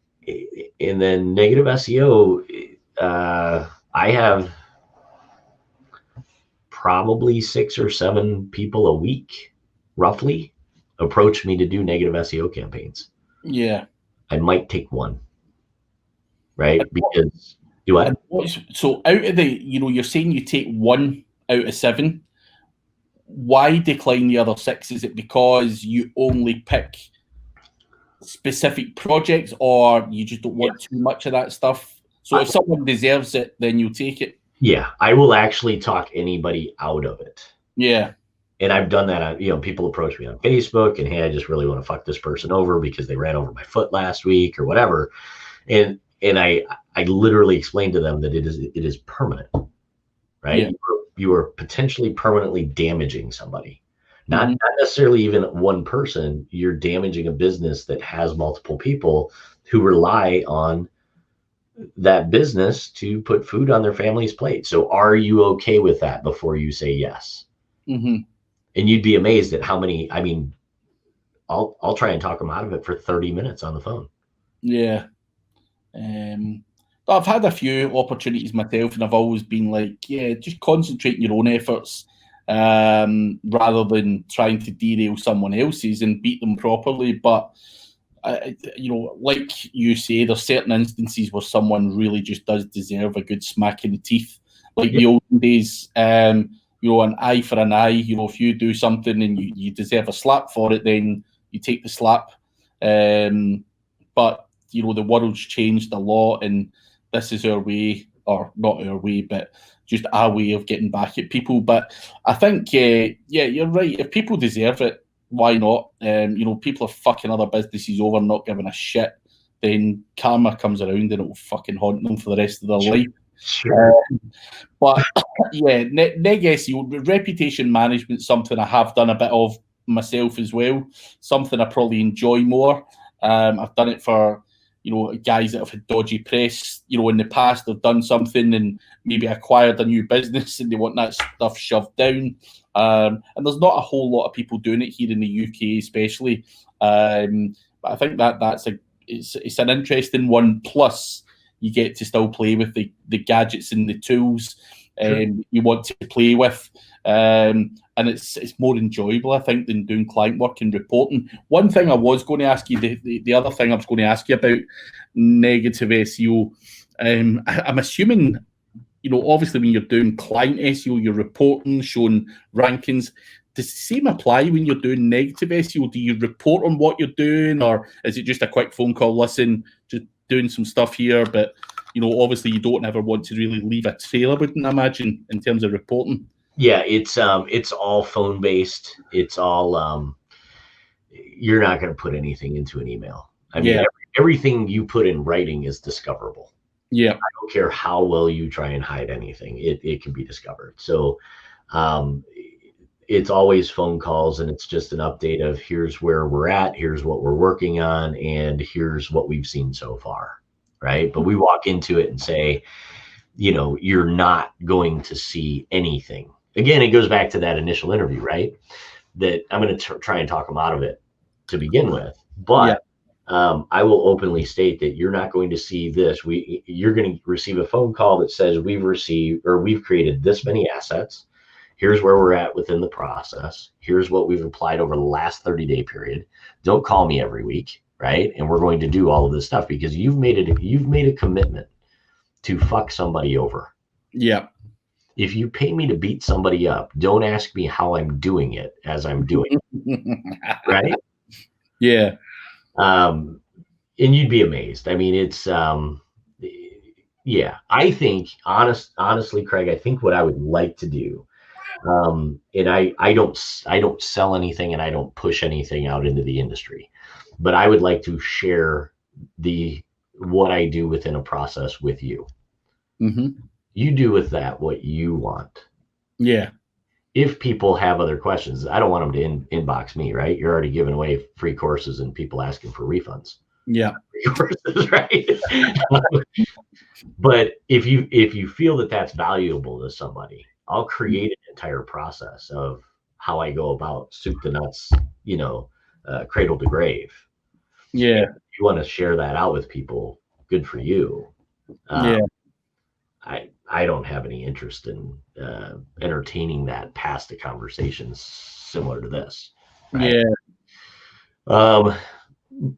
then negative SEO, I have probably 6 or 7 people a week, roughly, approach me to do negative SEO campaigns. Yeah. I might take one, right? Because do I? So out of the, you're saying you take 1 out of 7. Why decline the other 6? Is it because you only pick specific projects, or you just don't want too much of that stuff? So if someone deserves it, then you'll take it. Yeah, I will actually talk anybody out of it. Yeah. And I've done that. People approach me on Facebook and, hey, I just really want to fuck this person over because they ran over my foot last week or whatever. And I literally explained to them that it is permanent, right? Yeah. You are potentially permanently damaging somebody, not necessarily even one person. You're damaging a business that has multiple people who rely on that business to put food on their family's plate. So are you okay with that before you say yes? And you'd be amazed at how many. I mean, I'll try and talk them out of it for 30 minutes on the phone. Yeah. I've had a few opportunities myself, and I've always been like, yeah, just concentrate on your own efforts rather than trying to derail someone else's and beat them properly. But like you say, there's certain instances where someone really just does deserve a good smack in the teeth, like the olden days. An eye for an eye. If you do something and you deserve a slap for it, then you take the slap. But the world's changed a lot, and this is our way, or not our way, but just our way of getting back at people. But I think, you're right. If people deserve it, why not? People are fucking other businesses over, not giving a shit. Then karma comes around and it will fucking haunt them for the rest of their life. Sure. But yeah, neg SEO, reputation management, something I have done a bit of myself as well. Something I probably enjoy more. I've done it for guys that have had dodgy press, in the past. They've done something and maybe acquired a new business and they want that stuff shoved down. And there's not a whole lot of people doing it here in the UK, especially. But I think it's an interesting one. Plus, you get to still play with the gadgets and the tools you want to play with. And it's more enjoyable, I think, than doing client work and reporting. One thing I was going to ask you, the other thing I was going to ask you about negative SEO, I'm assuming, obviously when you're doing client SEO, you're reporting, showing rankings. Does the same apply when you're doing negative SEO? Do you report on what you're doing, or is it just a quick phone call, listen, just doing some stuff here, but, obviously you don't ever want to really leave a trail, I wouldn't imagine, in terms of reporting? Yeah, it's all phone based. It's all you're not going to put anything into an email. I mean, everything you put in writing is discoverable. Yeah, I don't care how well you try and hide anything; it can be discovered. So, it's always phone calls, and it's just an update of here's where we're at, here's what we're working on, and here's what we've seen so far, right? But we walk into it and say, you're not going to see anything. Again, it goes back to that initial interview, right? That I'm going to try and talk them out of it to begin with. But I will openly state that you're not going to see this. You're going to receive a phone call that says we've created this many assets. Here's where we're at within the process. Here's what we've applied over the last 30-day period. Don't call me every week, right? And we're going to do all of this stuff because you've made a commitment to fuck somebody over. Yeah. If you pay me to beat somebody up, don't ask me how I'm doing it as I'm doing it. Right? Yeah. And you'd be amazed. I mean, it's I think honestly, Craig, I think what I would like to do, and I don't sell anything and I don't push anything out into the industry, but I would like to share what I do within a process with you. Mm-hmm. You do with that what you want. Yeah. If people have other questions, I don't want them to inbox me, right? You're already giving away free courses and people asking for refunds. Yeah. Free courses, right? But if you feel that that's valuable to somebody, I'll create an entire process of how I go about soup to nuts, cradle to grave. Yeah. And if you want to share that out with people, good for you. I don't have any interest in entertaining that past the conversations similar to this. Right? Yeah.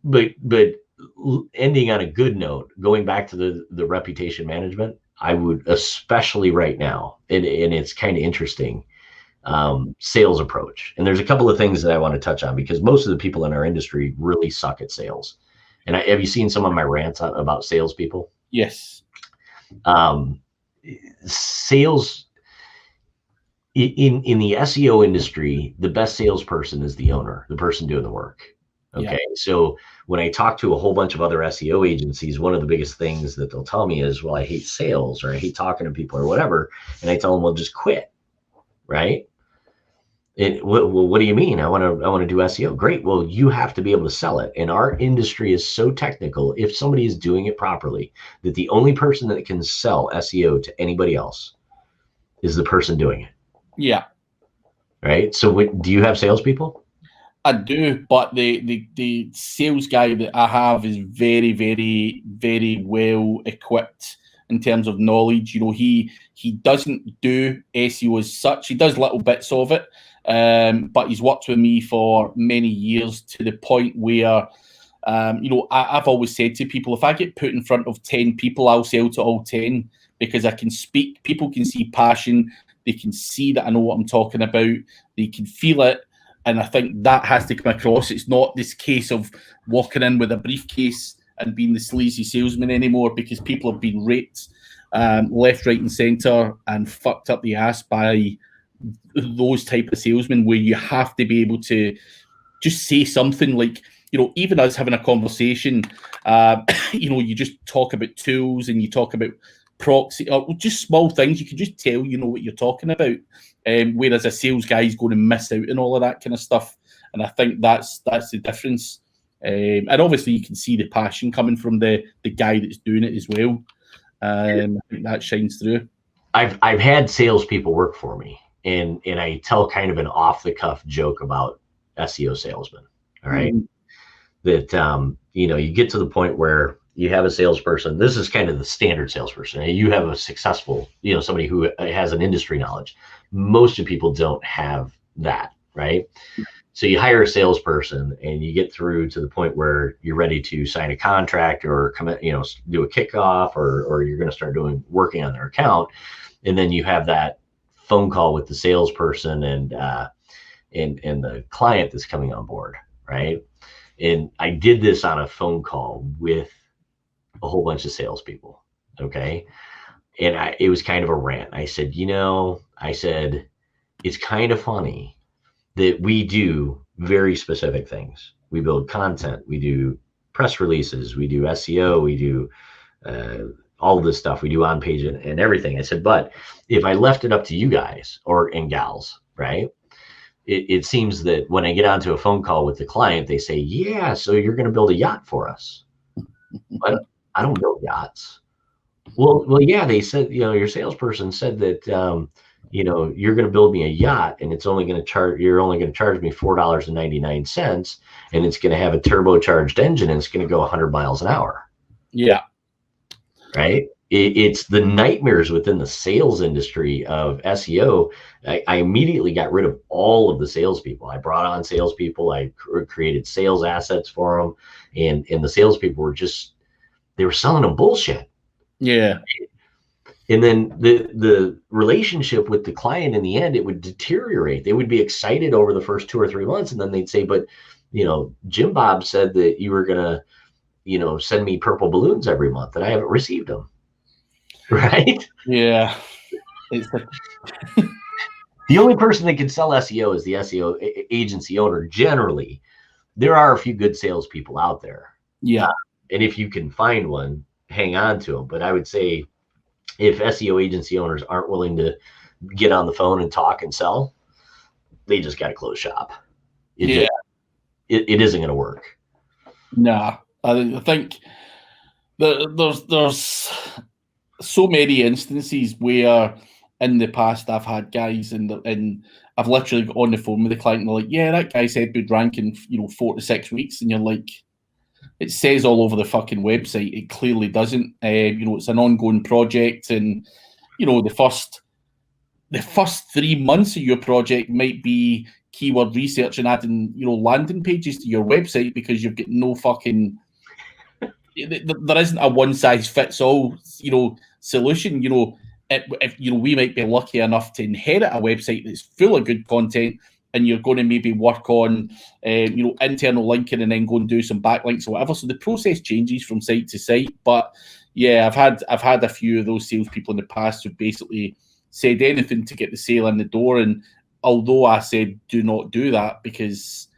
But ending on a good note, going back to the reputation management, I would especially right now, and it's kind of interesting, sales approach. And there's a couple of things that I want to touch on because most of the people in our industry really suck at sales. And have you seen some of my rants about salespeople? Yes. Sales in the SEO industry, the best salesperson is the owner, the person doing the work. Okay. Yeah. So when I talk to a whole bunch of other SEO agencies, one of the biggest things that they'll tell me is, well, I hate sales or I hate talking to people or whatever. And I tell them, well, just quit. Right. Well, what do you mean? I want to do SEO. Great. Well, you have to be able to sell it. And our industry is so technical. If somebody is doing it properly, that the only person that can sell SEO to anybody else is the person doing it. Yeah. Right. So do you have salespeople? I do, but the sales guy that I have is very, very, very well equipped in terms of knowledge. You know, he doesn't do SEO as such. He does little bits of it, but he's worked with me for many years to the point where, you know, I've always said to people, if I get put in front of 10 people, I'll sell to all 10 because I can speak. People can see passion. They can see that I know what I'm talking about. They can feel it. And I think that has to come across. It's not this case of walking in with a briefcase and being the sleazy salesman anymore, because people have been raped left, right, and centre and fucked up the ass by those type of salesmen, where you have to be able to just say something like, you know, even us having a conversation, you know, you just talk about tools and you talk about proxy or just small things. You can just tell you know what you're talking about. Whereas a sales guy is going to miss out on all of that kind of stuff. And I think that's the difference. And obviously you can see the passion coming from the guy that's doing it as well. I think that shines through. I've had salespeople work for me, and I tell kind of an off the cuff joke about SEO salesmen. All right. That you know, you get to the point where you have a salesperson. This is kind of the standard salesperson. You have a successful, you know, somebody who has an industry knowledge. Most of people don't have that, right? So you hire a salesperson and you get through to the point where you're ready to sign a contract or commit, you know, do a kickoff, or you're going to start working on their account. And then you have that phone call with the salesperson and the client that's coming on board, right? And I did this on a phone call with a whole bunch of salespeople. Okay. And it was kind of a rant. I said, you know, it's kind of funny that we do very specific things. We build content, we do press releases, we do SEO, we do all this stuff. We do on page and everything. I said, but if I left it up to you guys and gals, right? It seems that when I get onto a phone call with the client, they say, yeah, so you're going to build a yacht for us. But I don't build yachts. Well, yeah, they said, you know, your salesperson said that, you know, you're going to build me a yacht and you're only going to charge me $4.99, and it's going to have a turbocharged engine and it's going to go 100 miles an hour. Yeah. Right. It's the nightmares within the sales industry of SEO. I immediately got rid of all of the salespeople. I brought on salespeople. I created sales assets for them, and the salespeople were they were selling them bullshit. Yeah. And then the relationship with the client in the end, it would deteriorate. They would be excited over the first 2 or 3 months, and then they'd say, but, you know, Jim Bob said that you were going to, you know, send me purple balloons every month, and I haven't received them. Right? Yeah. The only person that can sell SEO is the SEO agency owner. Generally, there are a few good salespeople out there. Yeah. And if you can find one, hang on to them. But I would say if SEO agency owners aren't willing to get on the phone and talk and sell, they just got to close shop. It isn't going to work. Nah. I think there's so many instances where in the past I've had guys and I've literally got on the phone with the client and they're like, yeah, that guy said would rank in, you know, 4 to 6 weeks. And you're like, it says all over the fucking website. It clearly doesn't. You know, it's an ongoing project, and, you know, the first 3 months of your project might be keyword research and adding, you know, landing pages to your website, because you've got no fucking, there isn't a one size fits all, you know, solution. You know, if you know, we might be lucky enough to inherit a website that's full of good content, and you're going to maybe work on, you know, internal linking and then go and do some backlinks or whatever. So the process changes from site to site. But yeah, I've had a few of those salespeople in the past who basically said anything to get the sale in the door. And although I said do not do that because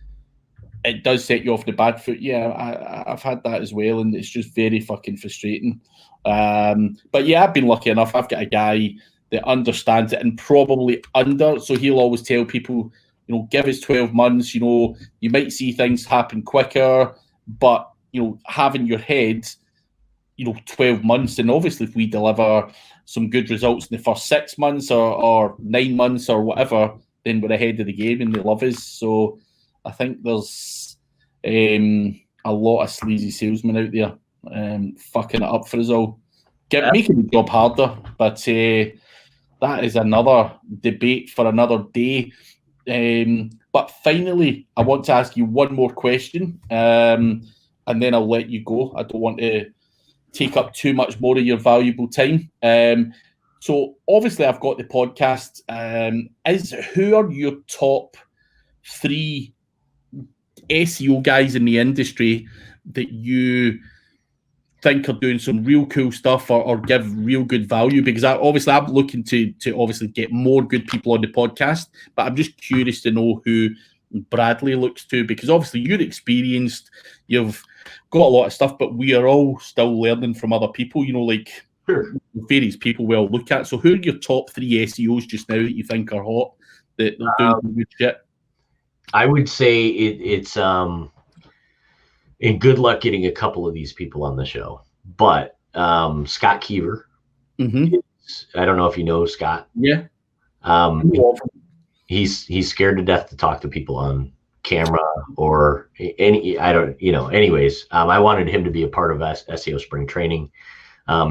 it does set you off the bad foot, yeah, I've had that as well, and it's just very fucking frustrating. But yeah, I've been lucky enough. I've got a guy that understands it and probably so he'll always tell people, you know, give us 12 months, you know, you might see things happen quicker, but, you know, have in your head, you know, 12 months. And obviously if we deliver some good results in the first 6 months or 9 months or whatever, then we're ahead of the game and they love us. So I think there's a lot of sleazy salesmen out there fucking it up for us all, making the job harder. But that is another debate for another day. But finally, I want to ask you one more question, and then I'll let you go. I don't want to take up too much more of your valuable time. So obviously, I've got the podcast. Who are your top 3 SEO guys in the industry that you think are doing some real cool stuff or give real good value? Because I'm looking to obviously get more good people on the podcast, but I'm just curious to know who Bradley looks to, because obviously you're experienced, you've got a lot of stuff, but we are all still learning from other people, like Sure. various people we all look at. So who are your top 3 SEOs just now that you think are hot, that are doing some good shit? I would say it's and good luck getting a couple of these people on the show, but Scott Keever. Mm-hmm. I don't know if you know Scott. Yeah. He's scared to death to talk to people on camera or anyways. I wanted him to be a part of SEO spring training.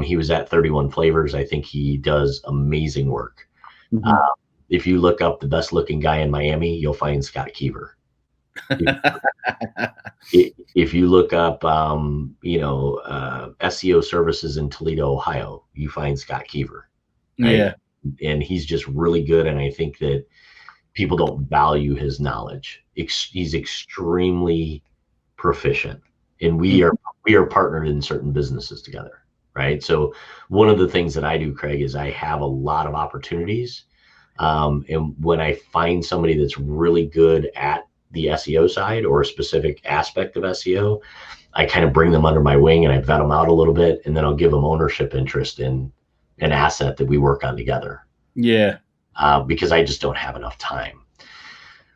He was at 31 Flavors. I think he does amazing work. Mm-hmm. If you look up the best looking guy in Miami, you'll find Scott Keever. If you look up, SEO services in Toledo, Ohio, you find Scott Keever. Right? Yeah. And he's just really good. And I think that people don't value his knowledge. He's extremely proficient, and we are partnered in certain businesses together. Right. So one of the things that I do, Craig, is I have a lot of opportunities. And when I find somebody that's really good at the SEO side or a specific aspect of SEO, I kind of bring them under my wing and I vet them out a little bit, and then I'll give them ownership interest in an asset that we work on together. Yeah. Because I just don't have enough time.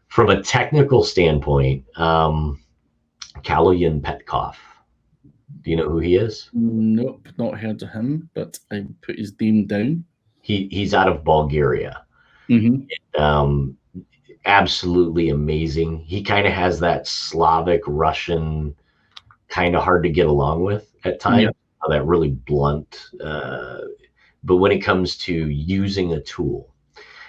From a technical standpoint, Kaloyan Petkov. Do you know who he is? Nope, not heard of him, but I put his name down. He's out of Bulgaria. Mm-hmm. And, absolutely amazing. He kind of has that Slavic Russian, kind of hard to get along with at times. Yeah. That really blunt. But when it comes to using a tool,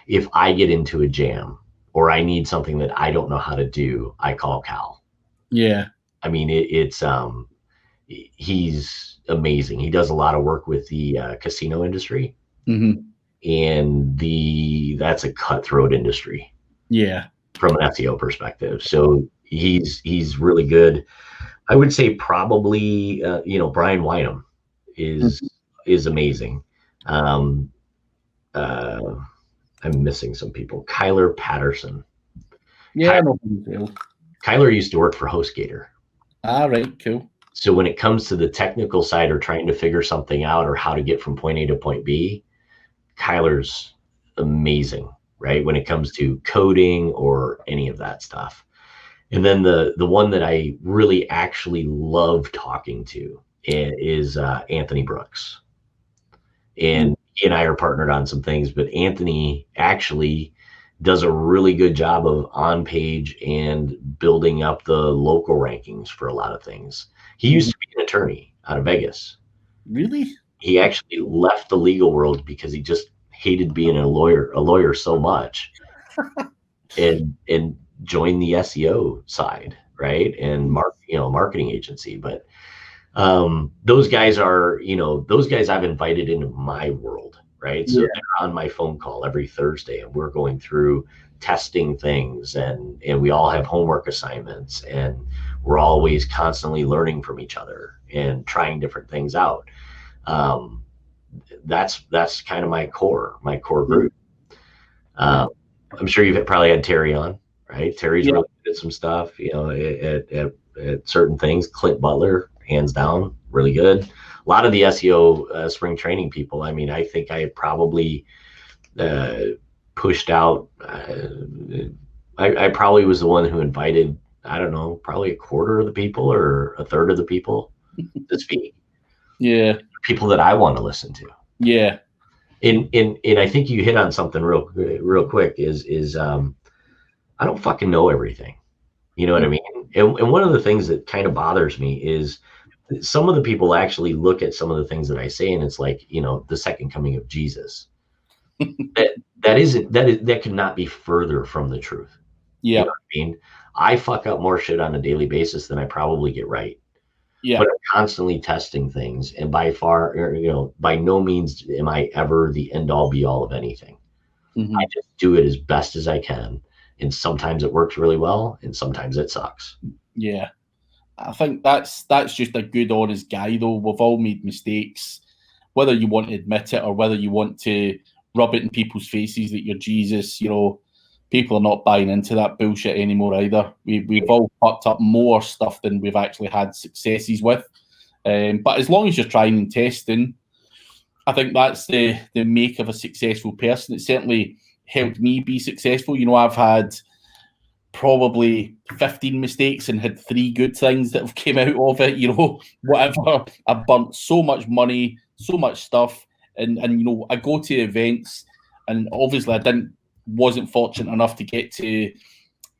if I get into a jam or I need something that I don't know how to do, I call Cal. Yeah. I mean, he's amazing. He does a lot of work with the casino industry. Mm-hmm. And that's a cutthroat industry. Yeah. From an SEO perspective. So he's really good. I would say probably, Brian Wynham is amazing. I'm missing some people. Kyler Patterson. Yeah. Kyler used to work for HostGator. All right, cool. So when it comes to the technical side or trying to figure something out or how to get from point A to point B, Kyler's amazing, right? When it comes to coding or any of that stuff. And then the one that I really actually love talking to is Anthony Brooks. And he and I are partnered on some things, but Anthony actually does a really good job of on page and building up the local rankings for a lot of things. He used to be an attorney out of Vegas. Really? He actually left the legal world because he just hated being a lawyer so much, and joined the SEO side, right? And marketing agency. But those guys I've invited into my world, right? So they're on my phone call every Thursday, and we're going through testing things, and we all have homework assignments, and we're always constantly learning from each other and trying different things out. That's kind of my core group. I'm sure you've probably had Terry on, right? Terry's really good at some stuff, at certain things. Clint Butler, hands down, really good. A lot of the SEO spring training people, I mean, I think I probably pushed out, I probably was the one who invited, I don't know, probably a quarter of the people or a third of the people to speak. Yeah. People that I want to listen to. Yeah. And I think you hit on something real quick is I don't fucking know everything. You know what I mean? And one of the things that kind of bothers me is some of the people actually look at some of the things that I say, and it's like, the second coming of Jesus. That could not be further from the truth. You Yeah. know what I mean? I fuck up more shit on a daily basis than I probably get right. Yeah. But I'm constantly testing things, and by far, by no means am I ever the end all be all of anything. I just do it as best as I can, and sometimes it works really well, and sometimes it sucks. Yeah. I think that's just a good, honest guy, though. We've all made mistakes, whether you want to admit it or whether you want to rub it in people's faces that you're Jesus. People are not buying into that bullshit anymore either. We've all fucked up more stuff than we've actually had successes with. But as long as you're trying and testing, I think that's the make of a successful person. It certainly helped me be successful. I've had probably 15 mistakes and had 3 good things that have came out of it. Whatever. I burnt so much money, so much stuff, and I go to events, and obviously I wasn't fortunate enough to get to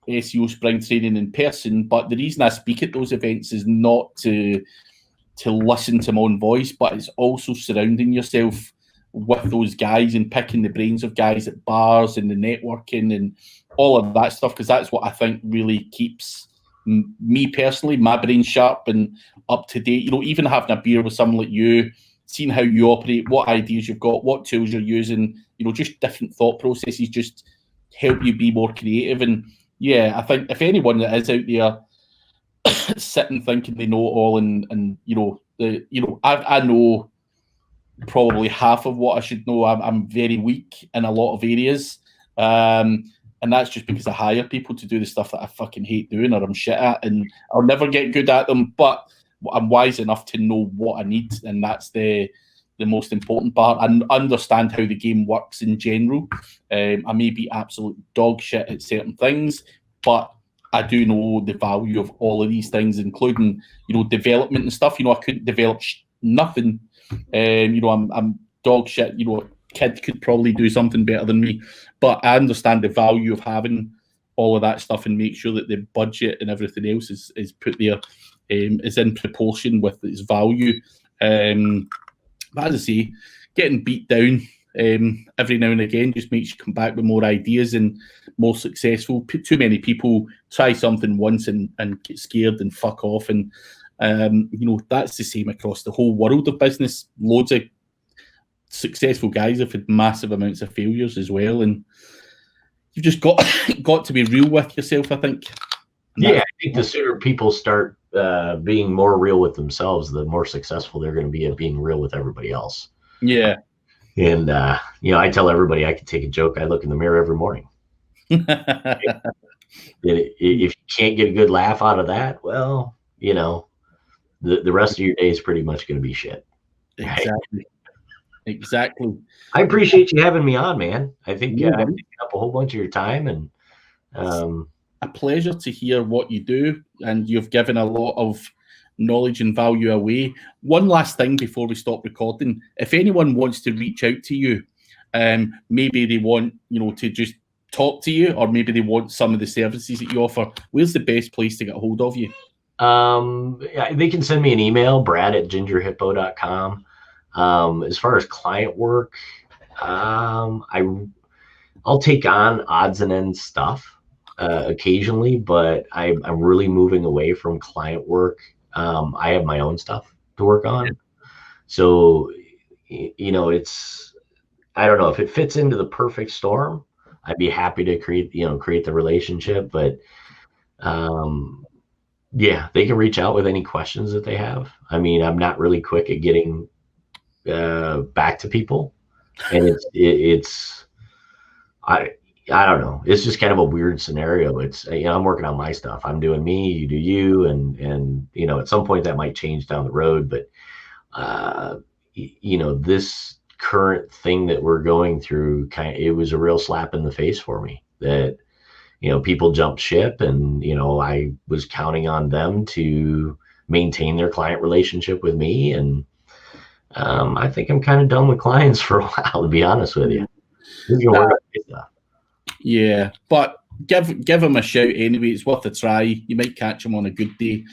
SEO spring training in person. But the reason I speak at those events is not to listen to my own voice, but it's also surrounding yourself with those guys and picking the brains of guys at bars and the networking and all of that stuff, because that's what I think really keeps me personally, my brain sharp and up to date. Even having a beer with someone like you, seeing how you operate, what ideas you've got, what tools you're using, just different thought processes just help you be more creative. And yeah, I think if anyone that is out there sitting thinking they know it all, and I know probably half of what I should know. I'm very weak in a lot of areas, and that's just because I hire people to do the stuff that I fucking hate doing or I'm shit at, and I'll never get good at them. But I'm wise enough to know what I need, and that's the most important part. And understand how the game works in general. I may be absolute dog shit at certain things, but I do know the value of all of these things, including development and stuff. I couldn't develop nothing. I'm dog shit. A kid could probably do something better than me, but I understand the value of having all of that stuff and make sure that the budget and everything else is put there, is in proportion with its value. But as I say, getting beat down every now and again just makes you come back with more ideas and more successful. Too many people try something once and get scared and fuck off. And that's the same across the whole world of business. Loads of successful guys have had massive amounts of failures as well, and you've just got to be real with yourself, I think. Yeah, I think the sooner people start being more real with themselves, the more successful they're going to be at being real with everybody else. Yeah. And I tell everybody I can take a joke. I look in the mirror every morning. If you can't get a good laugh out of that, well, the rest of your day is pretty much going to be shit. Exactly. Exactly. I appreciate you having me on, man. I think I picked up a whole bunch of your time, and a pleasure to hear what you do, and you've given a lot of knowledge and value away. One last thing before we stop recording: if anyone wants to reach out to you, maybe they want to just talk to you, or maybe they want some of the services that you offer, where's the best place to get a hold of you? They can send me an email, brad@gingerhippo.com. As far as client work, I'll take on odds and ends stuff occasionally, but I'm really moving away from client work. I have my own stuff to work on. So, it's, I don't know if it fits into the perfect storm. I'd be happy to create the relationship, but yeah, they can reach out with any questions that they have. I mean, I'm not really quick at getting back to people, and I don't know. It's just kind of a weird scenario. It's, I'm working on my stuff. I'm doing me, you do you, and at some point that might change down the road. But this current thing that we're going through, it was a real slap in the face for me that people jumped ship, and I was counting on them to maintain their client relationship with me, and I think I'm kind of done with clients for a while, to be honest with you. Yeah, but give him a shout anyway. It's worth a try. You might catch him on a good day.